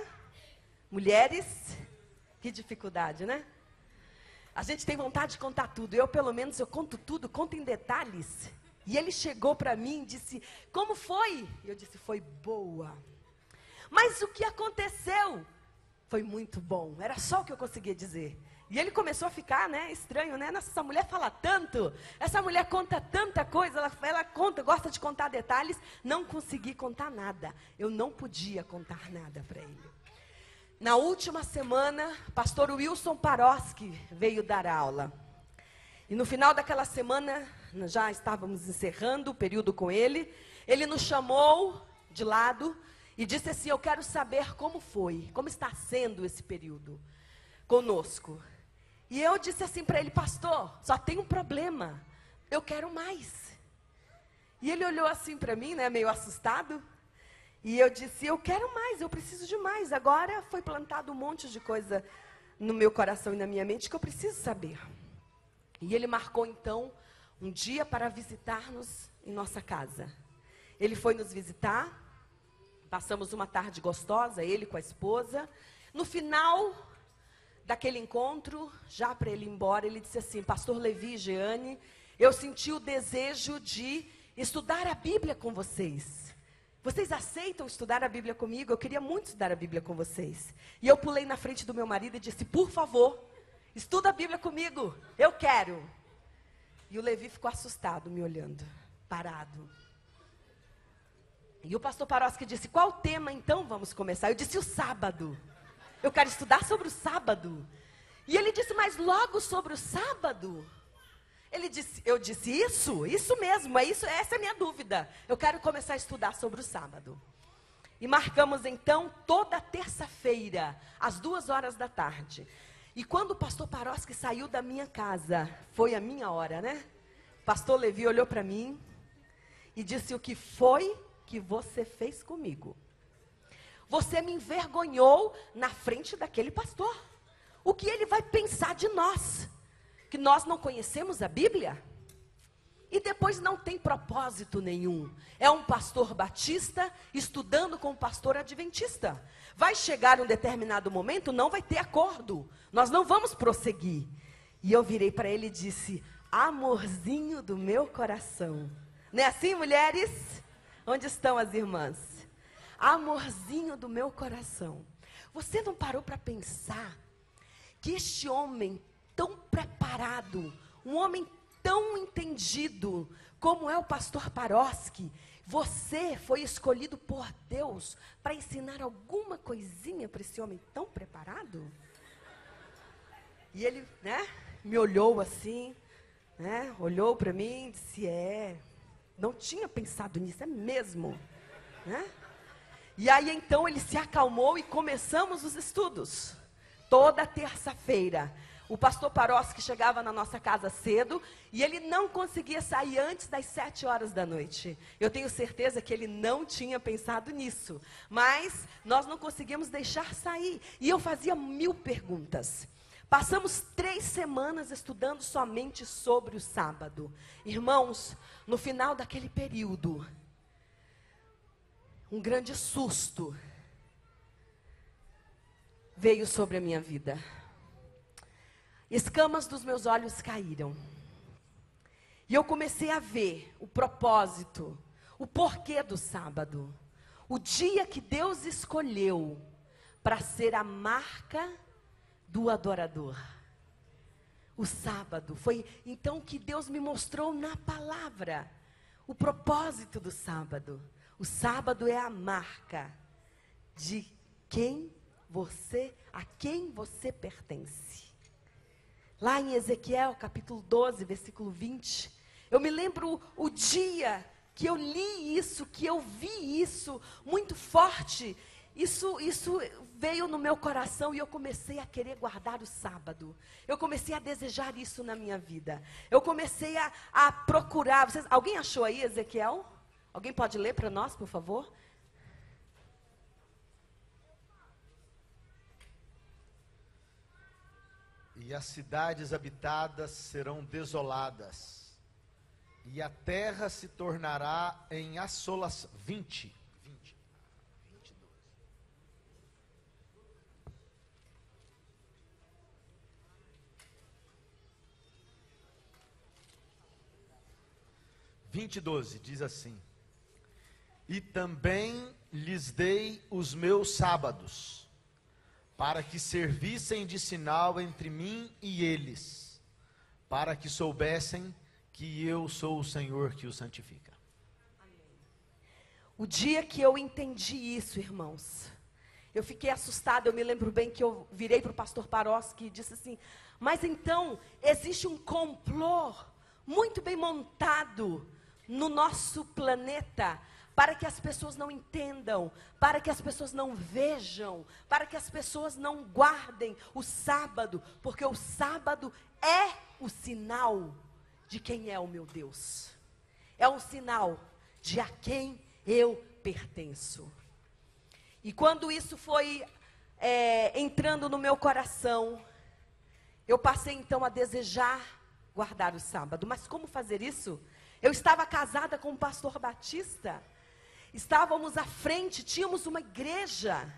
mulheres, que dificuldade, né? A gente tem vontade de contar tudo. Eu, pelo menos, eu conto tudo, conto em detalhes. E ele chegou para mim e disse, como foi? E eu disse, foi boa. Mas o que aconteceu foi muito bom. Era só o que eu conseguia dizer. E ele começou a ficar, né, estranho, né? Nossa, essa mulher fala tanto. Essa mulher conta tanta coisa. Ela conta, gosta de contar detalhes. Não consegui contar nada. Eu não podia contar nada para ele. Na última semana, pastor Wilson Paroski veio dar aula. E no final daquela semana, nós já estávamos encerrando o período com ele. Ele nos chamou de lado e disse assim, eu quero saber como foi, como está sendo esse período conosco. E eu disse assim para ele, pastor, só tem um problema, eu quero mais. E ele olhou assim para mim, né, meio assustado. E eu disse, eu quero mais, eu preciso de mais. Agora foi plantado um monte de coisa no meu coração e na minha mente que eu preciso saber. E ele marcou então um dia para visitar-nos em nossa casa. Ele foi nos visitar. Passamos uma tarde gostosa, ele com a esposa. No final daquele encontro, já para ele ir embora, ele disse assim, pastor Levi e Jeane, eu senti o desejo de estudar a Bíblia com vocês. Vocês aceitam estudar a Bíblia comigo? Eu queria muito estudar a Bíblia com vocês. E eu pulei na frente do meu marido e disse, por favor, estuda a Bíblia comigo, eu quero. E o Levi ficou assustado, me olhando, parado. E o pastor Paroski disse, qual tema então vamos começar? Eu disse, o sábado. Eu quero estudar sobre o sábado. E ele disse, mas logo sobre o sábado? Eu disse, isso mesmo, essa é a minha dúvida. Eu quero começar a estudar sobre o sábado. E marcamos então toda terça-feira, às 14h. E quando o pastor Paroski saiu da minha casa, foi a minha hora, né? O pastor Levi olhou para mim e disse, o que foi que você fez comigo? Você me envergonhou na frente daquele pastor. O que ele vai pensar de nós? Que nós não conhecemos a Bíblia? E depois não tem propósito nenhum. É um pastor batista estudando com um pastor adventista. Vai chegar um determinado momento, não vai ter acordo. Nós não vamos prosseguir. E eu virei para ele e disse, amorzinho do meu coração. Não é assim, mulheres? Onde estão as irmãs? Amorzinho do meu coração. Você não parou para pensar que este homem tão preparado, um homem tão entendido, como é o pastor Paroski, você foi escolhido por Deus para ensinar alguma coisinha para esse homem tão preparado? E ele, né, me olhou assim, né, olhou para mim e disse, não tinha pensado nisso, é mesmo, né? E aí então ele se acalmou e começamos os estudos. Toda terça-feira, o pastor Paroski chegava na nossa casa cedo e ele não conseguia sair antes das 7h. Eu tenho certeza que ele não tinha pensado nisso, mas nós não conseguimos deixar sair. E eu fazia 1000 perguntas. Passamos 3 semanas estudando somente sobre o sábado. Irmãos, no final daquele período, um grande susto veio sobre a minha vida. Escamas dos meus olhos caíram. E eu comecei a ver o propósito, o porquê do sábado. O dia que Deus escolheu para ser a marca do adorador. O sábado foi então que Deus me mostrou na palavra o propósito do sábado. O sábado é a marca de quem você a quem você pertence. Lá em Ezequiel, capítulo 12, versículo 20, eu me lembro o dia que eu li isso, que eu vi isso muito forte. Isso veio no meu coração e eu comecei a querer guardar o sábado. Eu comecei a desejar isso na minha vida. Eu comecei a procurar. Alguém achou aí Ezequiel? Alguém pode ler para nós, por favor? E as cidades habitadas serão desoladas, e a terra se tornará em assolação. 22. Diz assim: e também lhes dei os meus sábados, para que servissem de sinal entre mim e eles, para que soubessem que eu sou o Senhor que os santifica. O dia que eu entendi isso, irmãos, eu fiquei assustada. Eu me lembro bem que eu virei para o pastor Paroski e disse assim: mas então existe um complô muito bem montado no nosso planeta, para que as pessoas não entendam, para que as pessoas não vejam, para que as pessoas não guardem o sábado, porque o sábado é o sinal de quem é o meu Deus, é um sinal de a quem eu pertenço. E quando isso foi entrando no meu coração, eu passei então a desejar guardar o sábado. Mas como fazer isso? Eu estava casada com um pastor batista, estávamos à frente, tínhamos uma igreja,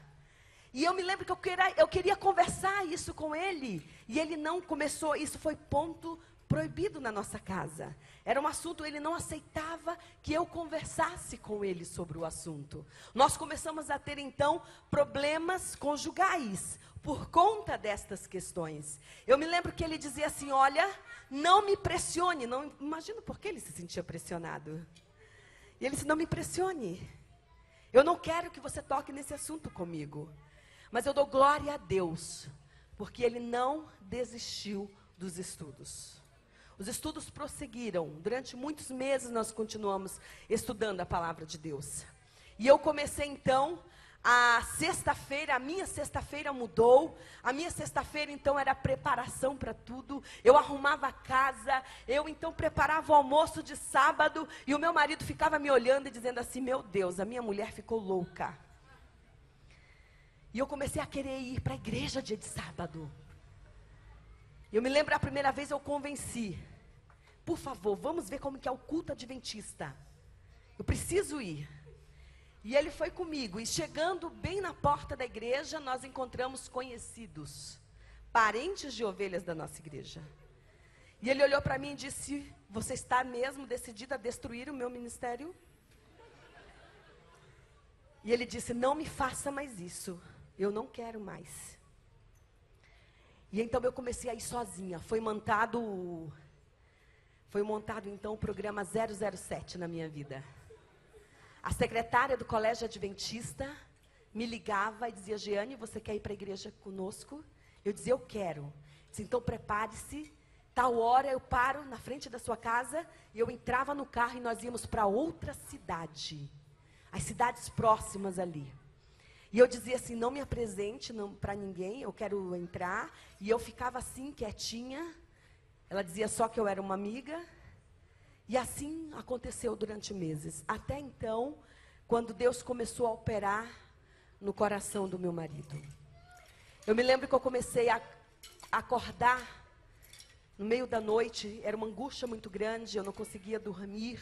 e eu me lembro que eu queria conversar isso com ele, e ele não começou. Isso foi ponto proibido na nossa casa, era um assunto, ele não aceitava que eu conversasse com ele sobre o assunto. Nós começamos a ter então problemas conjugais, por conta destas questões. Eu me lembro que ele dizia assim: olha, não me pressione. Não imagino por que ele se sentia pressionado. E ele disse: não me pressione, eu não quero que você toque nesse assunto comigo. Mas eu dou glória a Deus, porque ele não desistiu dos estudos. Os estudos prosseguiram. Durante muitos meses nós continuamos estudando a palavra de Deus. E eu comecei então, a minha sexta-feira mudou. A minha sexta-feira então era preparação para tudo. Eu arrumava a casa, eu então preparava o almoço de sábado, e o meu marido ficava me olhando e dizendo assim: meu Deus, a minha mulher ficou louca. E eu comecei a querer ir para a igreja dia de sábado. Eu me lembro a primeira vez eu convenci: por favor, vamos ver como que é o culto adventista. Eu preciso ir. E ele foi comigo, e chegando bem na porta da igreja, nós encontramos conhecidos, parentes de ovelhas da nossa igreja. E ele olhou para mim e disse: você está mesmo decidida a destruir o meu ministério? E ele disse: não me faça mais isso, eu não quero mais. E então eu comecei a ir sozinha. Foi montado então o programa 007 na minha vida. A secretária do colégio adventista me ligava e dizia: Jeane, você quer ir para a igreja conosco? Eu dizia: eu quero. Disse: então prepare-se, tal hora eu paro na frente da sua casa. E eu entrava no carro e nós íamos para outra cidade, as cidades próximas ali. E eu dizia assim: não me apresente para ninguém, eu quero entrar. E eu ficava assim, quietinha. Ela dizia só que eu era uma amiga. E assim aconteceu durante meses. Até então, quando Deus começou a operar no coração do meu marido. Eu me lembro que eu comecei a acordar no meio da noite. Era uma angústia muito grande, eu não conseguia dormir.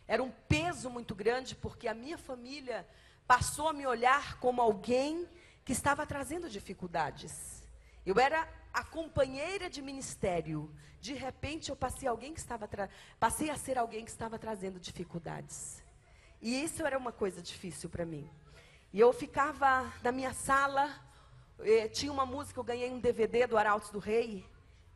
Era um peso muito grande, porque a minha família passou a me olhar como alguém que estava trazendo dificuldades. Eu era a companheira de ministério. De repente eu passei a ser alguém que estava trazendo dificuldades. E isso era uma coisa difícil para mim. E eu ficava na minha sala, tinha uma música, eu ganhei um DVD do Arautos do Rei.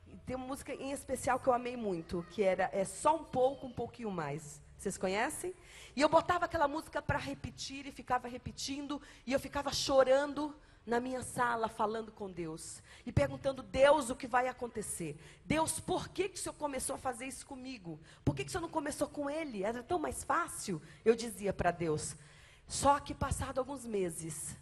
E tem uma música em especial que eu amei muito, que era Só um pouco, um pouquinho mais. Vocês conhecem? E eu botava aquela música para repetir e ficava repetindo, e eu ficava chorando na minha sala falando com Deus e perguntando: Deus, o que vai acontecer? Deus, por que o Senhor começou a fazer isso comigo? Por que o Senhor não começou com ele? Era tão mais fácil. Eu dizia para Deus. Só que passado alguns meses,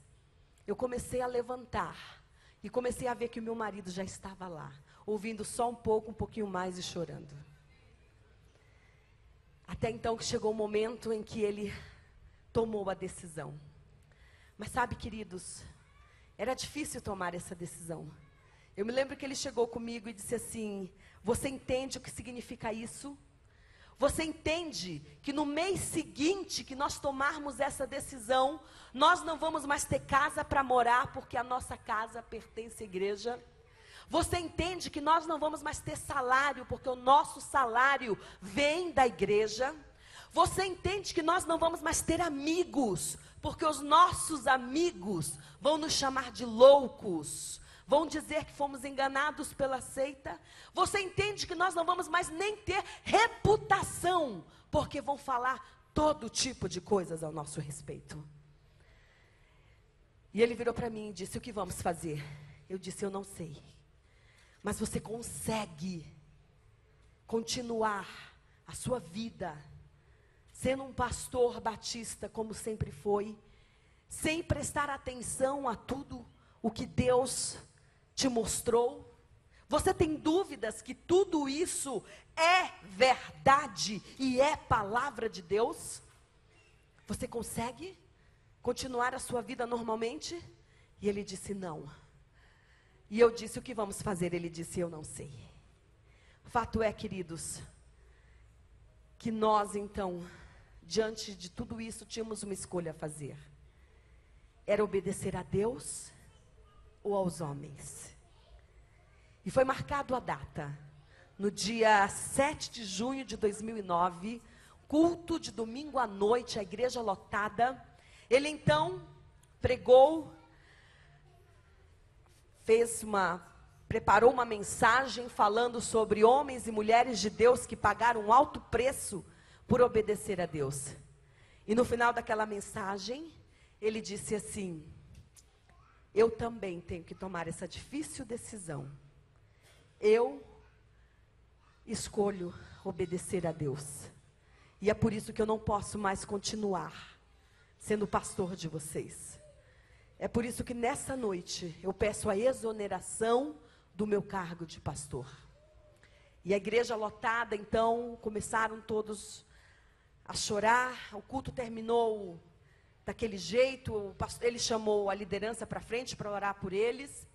eu comecei a levantar e comecei a ver que o meu marido já estava lá, ouvindo só um pouquinho mais e chorando. Até então que chegou o momento em que ele tomou a decisão. Mas sabe, queridos, era difícil tomar essa decisão. Eu me lembro que ele chegou comigo e disse assim: você entende o que significa isso? Você entende que no mês seguinte que nós tomarmos essa decisão, nós não vamos mais ter casa para morar, porque a nossa casa pertence à igreja? Você entende que nós não vamos mais ter salário, porque o nosso salário vem da igreja? Você entende que nós não vamos mais ter amigos, porque os nossos amigos vão nos chamar de loucos, vão dizer que fomos enganados pela seita? Você entende que nós não vamos mais nem ter reputação, porque vão falar todo tipo de coisas ao nosso respeito? E ele virou para mim e disse: o que vamos fazer? Eu disse: eu não sei. Mas você consegue continuar a sua vida sendo um pastor batista como sempre foi, sem prestar atenção a tudo o que Deus te mostrou? Você tem dúvidas que tudo isso é verdade e é palavra de Deus? Você consegue continuar a sua vida normalmente? E ele disse: não. E eu disse: o que vamos fazer? Ele disse: eu não sei. Fato é, queridos, que nós então, diante de tudo isso, tínhamos uma escolha a fazer. Era obedecer a Deus ou aos homens. E foi marcado a data, no dia 7 de junho de 2009, culto de domingo à noite, a igreja lotada. Ele então pregou, preparou uma mensagem falando sobre homens e mulheres de Deus que pagaram um alto preço por obedecer a Deus. E no final daquela mensagem, ele disse assim: eu também tenho que tomar essa difícil decisão. Eu escolho obedecer a Deus. E é por isso que eu não posso mais continuar sendo pastor de vocês. É por isso que nessa noite eu peço a exoneração do meu cargo de pastor. E a igreja lotada, então, começaram todos a chorar. O culto terminou daquele jeito. Ele chamou a liderança para frente para orar por eles.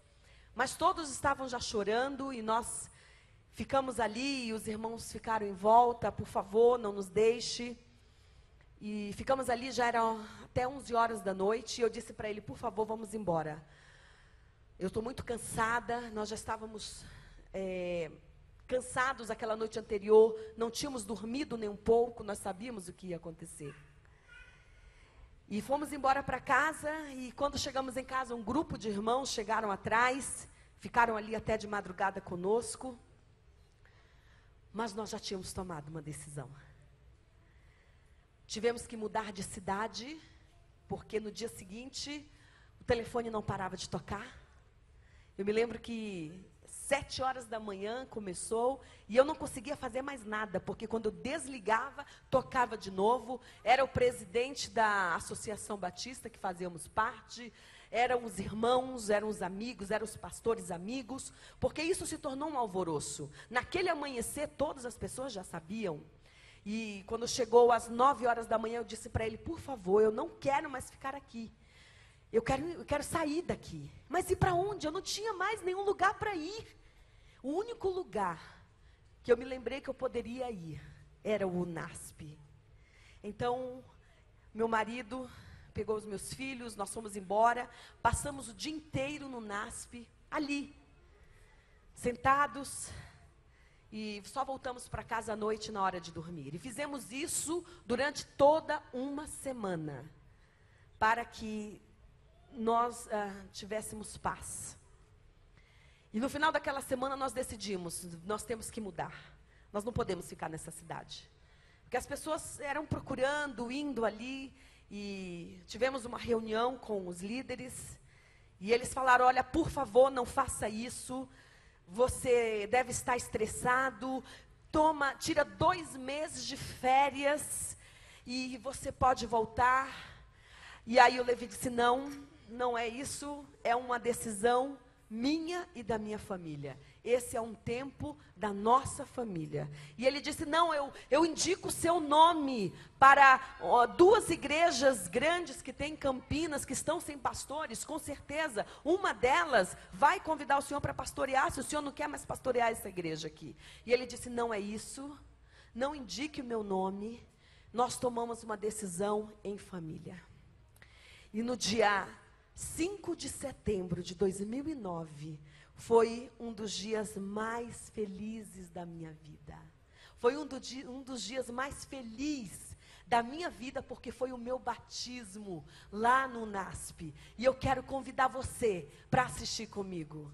Mas todos estavam já chorando e nós ficamos ali e os irmãos ficaram em volta: por favor, não nos deixe. E ficamos ali, já eram até 11 horas da noite, e eu disse para ele: por favor, vamos embora. Eu estou muito cansada, nós já estávamos cansados aquela noite anterior, não tínhamos dormido nem um pouco, nós sabíamos o que ia acontecer. E fomos embora para casa, e quando chegamos em casa, um grupo de irmãos chegaram atrás, ficaram ali até de madrugada conosco, mas nós já tínhamos tomado uma decisão. Tivemos que mudar de cidade, porque no dia seguinte, o telefone não parava de tocar. Eu me lembro que 7 horas da manhã começou, e eu não conseguia fazer mais nada, porque quando eu desligava, tocava de novo. Era o presidente da Associação Batista, que fazíamos parte, eram os irmãos, eram os amigos, eram os pastores amigos, porque isso se tornou um alvoroço. Naquele amanhecer, todas as pessoas já sabiam. E quando chegou às 9 horas da manhã, eu disse para ele: por favor, eu não quero mais ficar aqui. Eu quero sair daqui. Mas ir para onde? Eu não tinha mais nenhum lugar para ir. O único lugar que eu me lembrei que eu poderia ir era o UNASP. Então, meu marido pegou os meus filhos, nós fomos embora, passamos o dia inteiro no UNASP, ali, sentados, e só voltamos para casa à noite na hora de dormir. E fizemos isso durante toda uma semana, para que nós tivéssemos paz. E no final daquela semana nós decidimos: nós temos que mudar. Nós não podemos ficar nessa cidade. Porque as pessoas eram procurando, indo ali, e tivemos uma reunião com os líderes, E eles falaram, olha, por favor, não faça isso. Você deve estar estressado. Tira 2 meses de férias e você pode voltar. E aí o Levi disse, não é isso, é uma decisão minha e da minha família. Esse é um tempo da nossa família. E ele disse, não, eu indico o seu nome para 2 igrejas grandes que tem em Campinas, que estão sem pastores, com certeza. Uma delas vai convidar o senhor para pastorear, se o senhor não quer mais pastorear essa igreja aqui. E ele disse, não é isso, não indique o meu nome, nós tomamos uma decisão em família. E no dia 5 de setembro de 2009, foi um dos dias mais felizes da minha vida. Foi um dos dias mais felizes da minha vida, porque foi o meu batismo lá no NASP. E eu quero convidar você para assistir comigo.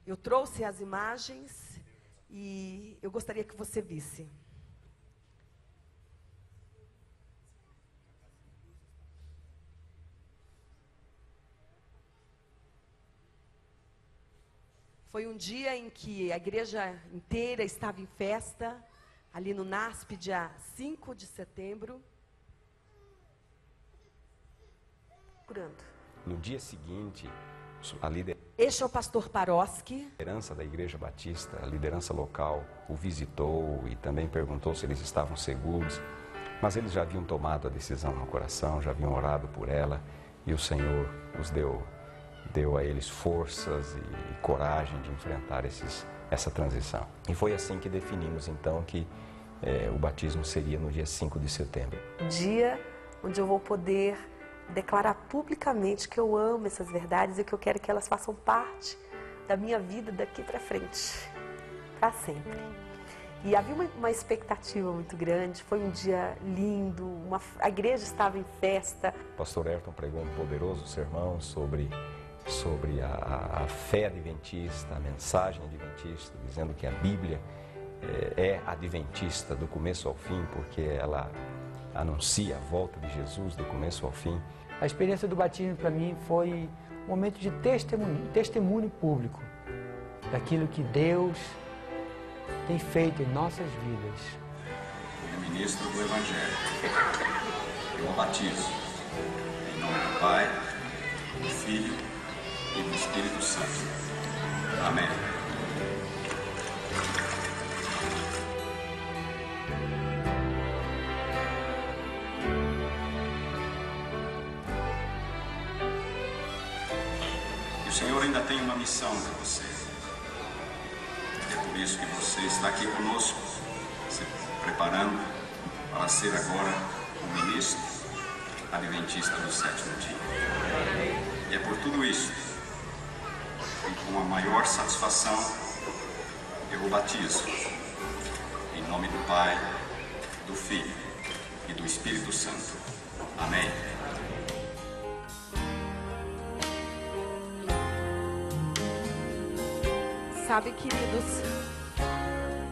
Eu trouxe as imagens e eu gostaria que você visse. Foi um dia em que a igreja inteira estava em festa, ali no NASP, dia 5 de setembro. No dia seguinte, Este é o pastor Paroski. A liderança da Igreja Batista, a liderança local, o visitou e também perguntou se eles estavam seguros. Mas eles já haviam tomado a decisão no coração, já haviam orado por ela e o Senhor os deu a eles forças e coragem de enfrentar essa transição. E foi assim que definimos então que o batismo seria no dia 5 de setembro. Dia onde eu vou poder declarar publicamente que eu amo essas verdades e que eu quero que elas façam parte da minha vida daqui para frente, para sempre. E havia uma expectativa muito grande, foi um dia lindo, a igreja estava em festa. O pastor Ayrton pregou um poderoso sermão sobre a fé adventista, a mensagem adventista, dizendo que a Bíblia é adventista do começo ao fim, porque ela anuncia a volta de Jesus do começo ao fim. A experiência do batismo para mim foi um momento de testemunho público daquilo que Deus tem feito em nossas vidas. Como ministro do Evangelho, eu o batizo em nome do Pai, do Filho e do Espírito Santo. Amém. E o Senhor ainda tem uma missão para você. É por isso que você está aqui conosco, se preparando para ser agora o ministro adventista do 7º dia. E é por tudo isso que, com a maior satisfação, eu o batizo em nome do Pai, do Filho e do Espírito Santo. Amém. Sabe, queridos,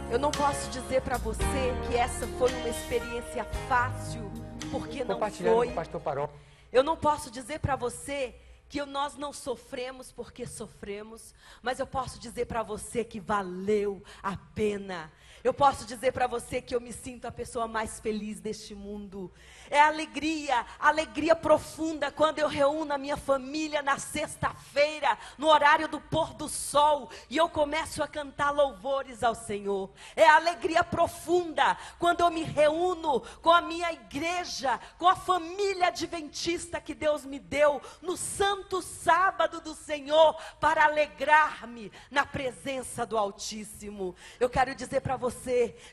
eu não posso dizer para você que essa foi uma experiência fácil, porque não foi. Com o pastor Paró. Eu não posso dizer para você que nós não sofremos porque sofremos, mas eu posso dizer para você que valeu a pena. Eu posso dizer para você que eu me sinto a pessoa mais feliz deste mundo. É alegria profunda quando eu reúno a minha família na sexta-feira, no horário do pôr do sol, e eu começo a cantar louvores ao Senhor. É alegria profunda quando eu me reúno com a minha igreja, com a família adventista que Deus me deu, no santo sábado do Senhor, para alegrar-me na presença do Altíssimo. Eu quero dizer para você,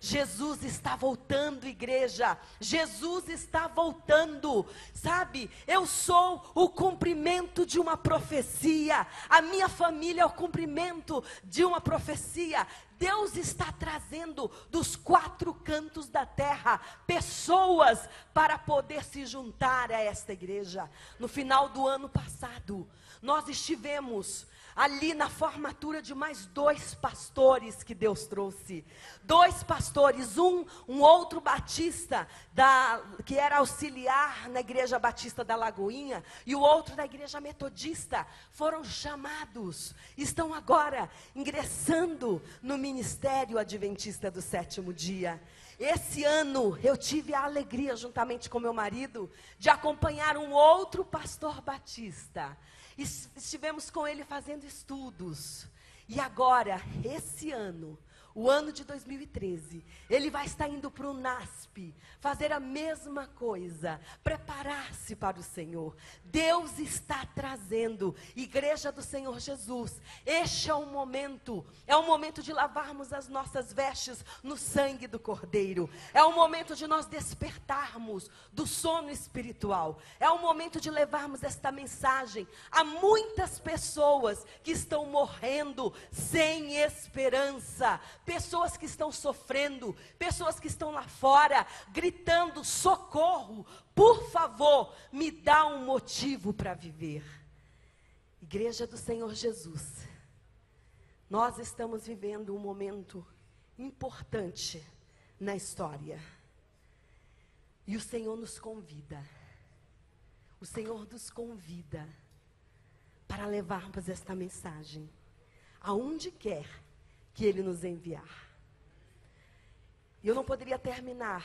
Jesus está voltando, igreja. Jesus está voltando. Sabe, eu sou o cumprimento de uma profecia. A minha família é o cumprimento de uma profecia. Deus está trazendo dos 4 cantos da terra pessoas para poder se juntar a esta igreja. No final do ano passado, nós estivemos ali na formatura de mais 2 pastores que Deus trouxe. 2 pastores, um outro batista, que era auxiliar na igreja batista da Lagoinha, e o outro da igreja metodista, foram chamados, estão agora ingressando no ministério adventista do 7º dia. Esse ano eu tive a alegria, juntamente com meu marido, de acompanhar um outro pastor batista. Estivemos com ele fazendo estudos. E agora, esse ano, o ano de 2013, ele vai estar indo para o NASP, fazer a mesma coisa, preparar-se para o Senhor. Deus está trazendo, Igreja do Senhor Jesus, este é o momento de lavarmos as nossas vestes no sangue do Cordeiro, é o momento de nós despertarmos do sono espiritual, é o momento de levarmos esta mensagem a muitas pessoas que estão morrendo sem esperança, pessoas que estão sofrendo, pessoas que estão lá fora, gritando, socorro, por favor, me dá um motivo para viver. Igreja do Senhor Jesus, nós estamos vivendo um momento importante na história, e o Senhor nos convida para levarmos esta mensagem, aonde quer que Ele nos enviar. E eu não poderia terminar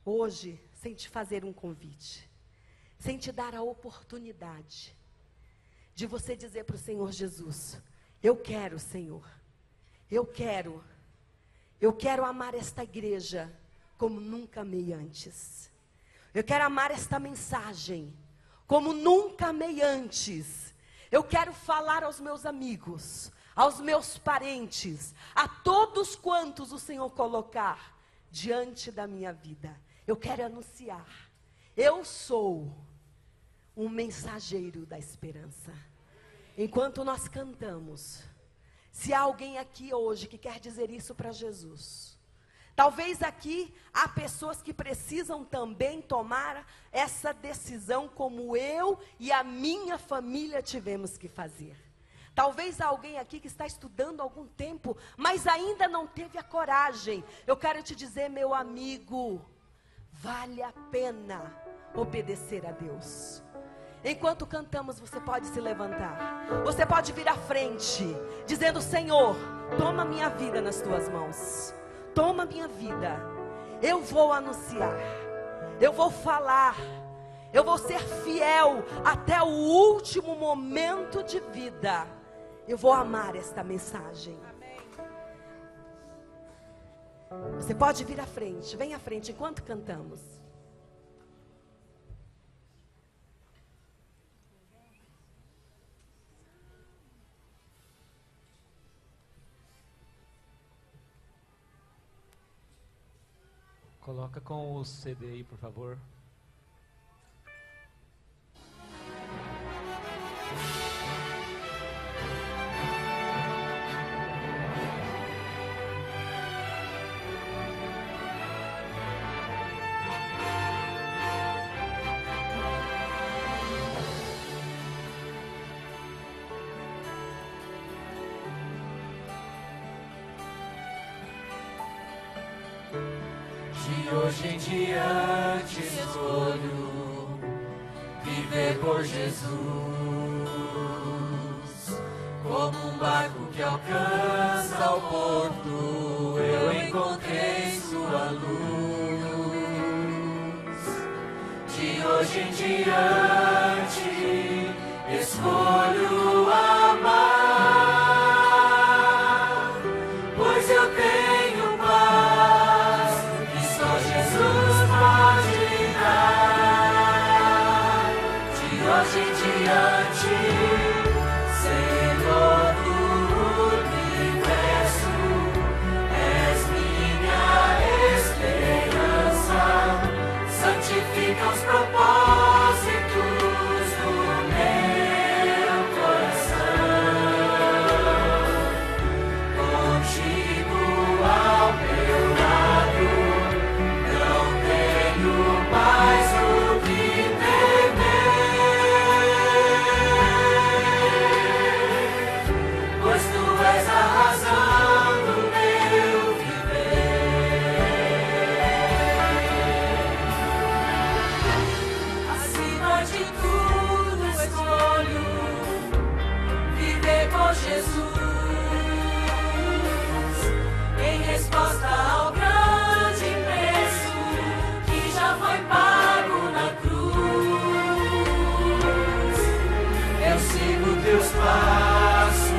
hoje sem te fazer um convite, sem te dar a oportunidade de você dizer para o Senhor Jesus: eu quero, Senhor, eu quero amar esta igreja como nunca amei antes. Eu quero amar esta mensagem como nunca amei antes. Eu quero falar aos meus amigos, aos meus parentes, a todos quantos o Senhor colocar diante da minha vida. Eu quero anunciar: eu sou um mensageiro da esperança. Enquanto nós cantamos, se há alguém aqui hoje que quer dizer isso para Jesus, talvez aqui há pessoas que precisam também tomar essa decisão, como eu e a minha família tivemos que fazer. Talvez há alguém aqui que está estudando há algum tempo, mas ainda não teve a coragem. Eu quero te dizer, meu amigo, vale a pena obedecer a Deus. Enquanto cantamos, você pode se levantar, você pode vir à frente, dizendo: Senhor, toma minha vida nas tuas mãos, toma minha vida. Eu vou anunciar, eu vou falar, eu vou ser fiel até o último momento de vida. Eu vou amar esta mensagem. Você pode vir à frente, vem à frente enquanto cantamos. Coloca com o CD aí, por favor. De hoje em diante escolho viver por Jesus, como um barco que alcança o porto, eu encontrei sua luz. De hoje em diante escolho amar, pois eu tenho paz que só Jesus pode dar. De hoje em diante, Senhor do universo, és minha esperança. Santifica os propósitos do meu resposta ao grande preço que já foi pago na cruz. Eu sigo teus passos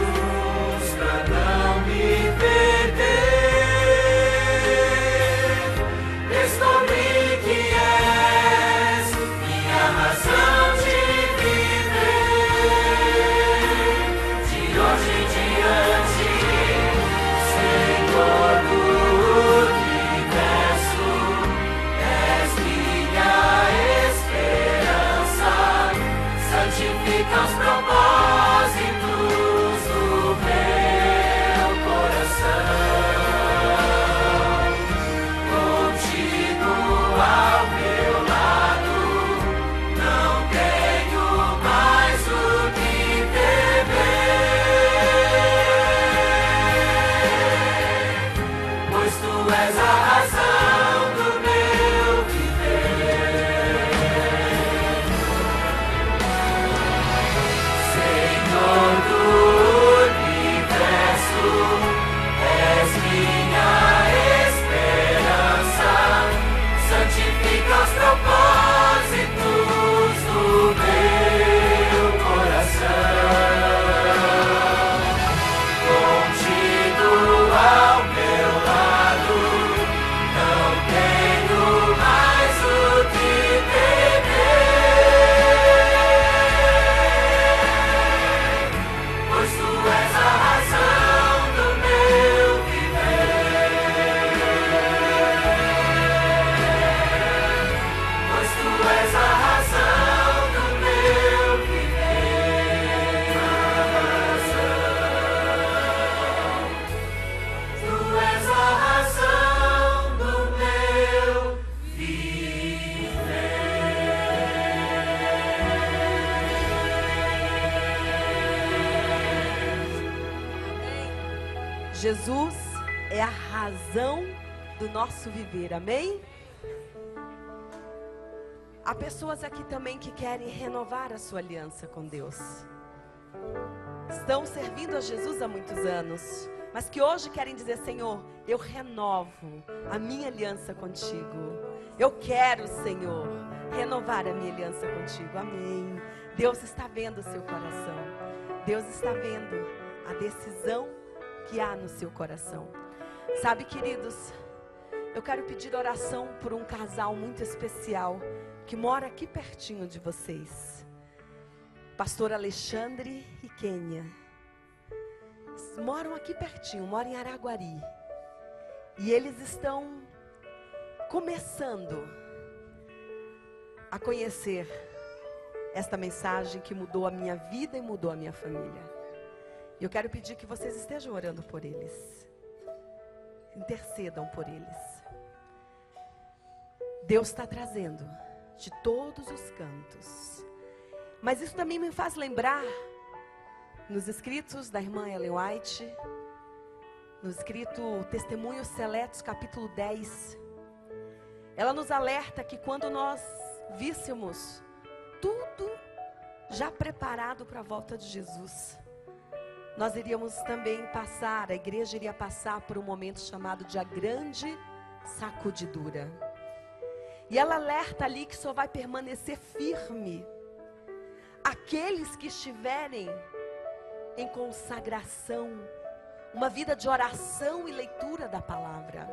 pra não me perder. Descobri que és minha razão de viver. De hoje em diante, Senhor do universo, és minha esperança. Santifica os propósitos do meu coração. Contigo ao meu lado, não tenho mais o que temer, pois tu és a razão do meu viver. Senhor do universo, és minha esperança. Santifica os propósitos do meu coração. Contigo ao meu lado, não tenho mais o que temer, pois tu és a razão do meu viver. Pois tu és a razão do meu viver. Tu és a razão do meu Jesus é a razão do nosso viver, amém? Há pessoas aqui também que querem renovar a sua aliança com Deus. Estão servindo a Jesus há muitos anos, mas que hoje querem dizer: Senhor, eu renovo a minha aliança contigo. Eu quero, Senhor, renovar a minha aliança contigo, amém? Deus está vendo o seu coração. Deus está vendo a decisão que há no seu coração. Sabe, queridos, eu quero pedir oração por um casal muito especial que mora aqui pertinho de vocês. Pastor Alexandre e Kênia. Moram aqui pertinho, moram em Araguari. E eles estão começando a conhecer esta mensagem que mudou a minha vida e mudou a minha família. E eu quero pedir que vocês estejam orando por eles. Intercedam por eles. Deus está trazendo de todos os cantos. Mas isso também me faz lembrar, nos escritos da irmã Ellen White, no escrito Testemunhos Seletos, capítulo 10, ela nos alerta que quando nós víssemos tudo já preparado para a volta de Jesus, nós iríamos também passar, a igreja iria passar por um momento chamado de a grande sacudidura. E ela alerta ali que só vai permanecer firme aqueles que estiverem em consagração, uma vida de oração e leitura da palavra.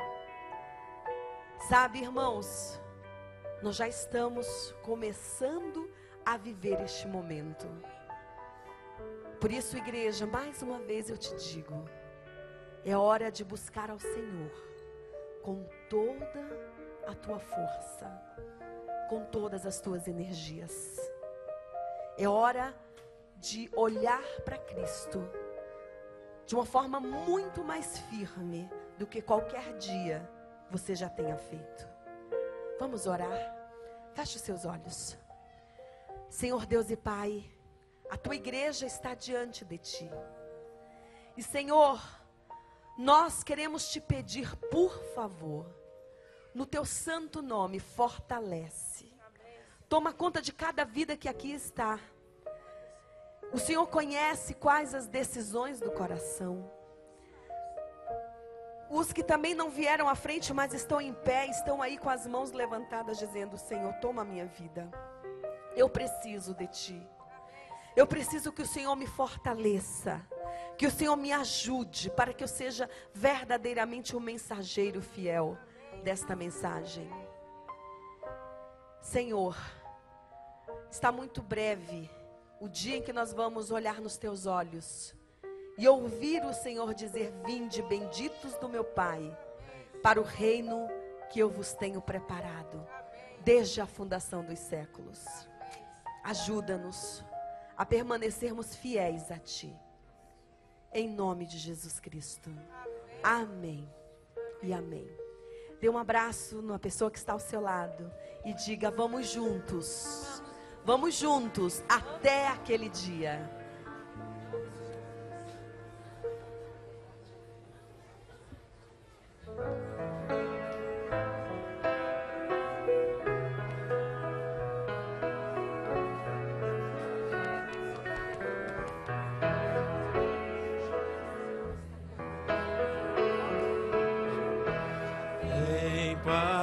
Sabe, irmãos, nós já estamos começando a viver este momento. Por isso, igreja, mais uma vez eu te digo, é hora de buscar ao Senhor com toda a tua força, com todas as tuas energias. É hora de olhar para Cristo de uma forma muito mais firme do que qualquer dia você já tenha feito. Vamos orar? Feche os seus olhos. Senhor Deus e Pai, a tua igreja está diante de ti. E Senhor, nós queremos te pedir, por favor, no teu santo nome, fortalece. Toma conta de cada vida que aqui está. O Senhor conhece quais as decisões do coração. Os que também não vieram à frente, mas estão em pé, estão aí com as mãos levantadas, dizendo: Senhor, toma a minha vida. Eu preciso de Ti. Eu preciso que o Senhor me fortaleça. Que o Senhor me ajude para que eu seja verdadeiramente um mensageiro fiel desta mensagem. Senhor, está muito breve o dia em que nós vamos olhar nos Teus olhos e ouvir o Senhor dizer: vinde, benditos do meu Pai, para o reino que eu vos tenho preparado desde a fundação dos séculos. Ajuda-nos a permanecermos fiéis a Ti, em nome de Jesus Cristo. Amém e amém. Dê um abraço numa pessoa que está ao seu lado e diga: vamos juntos até aquele dia. Vem, Pai.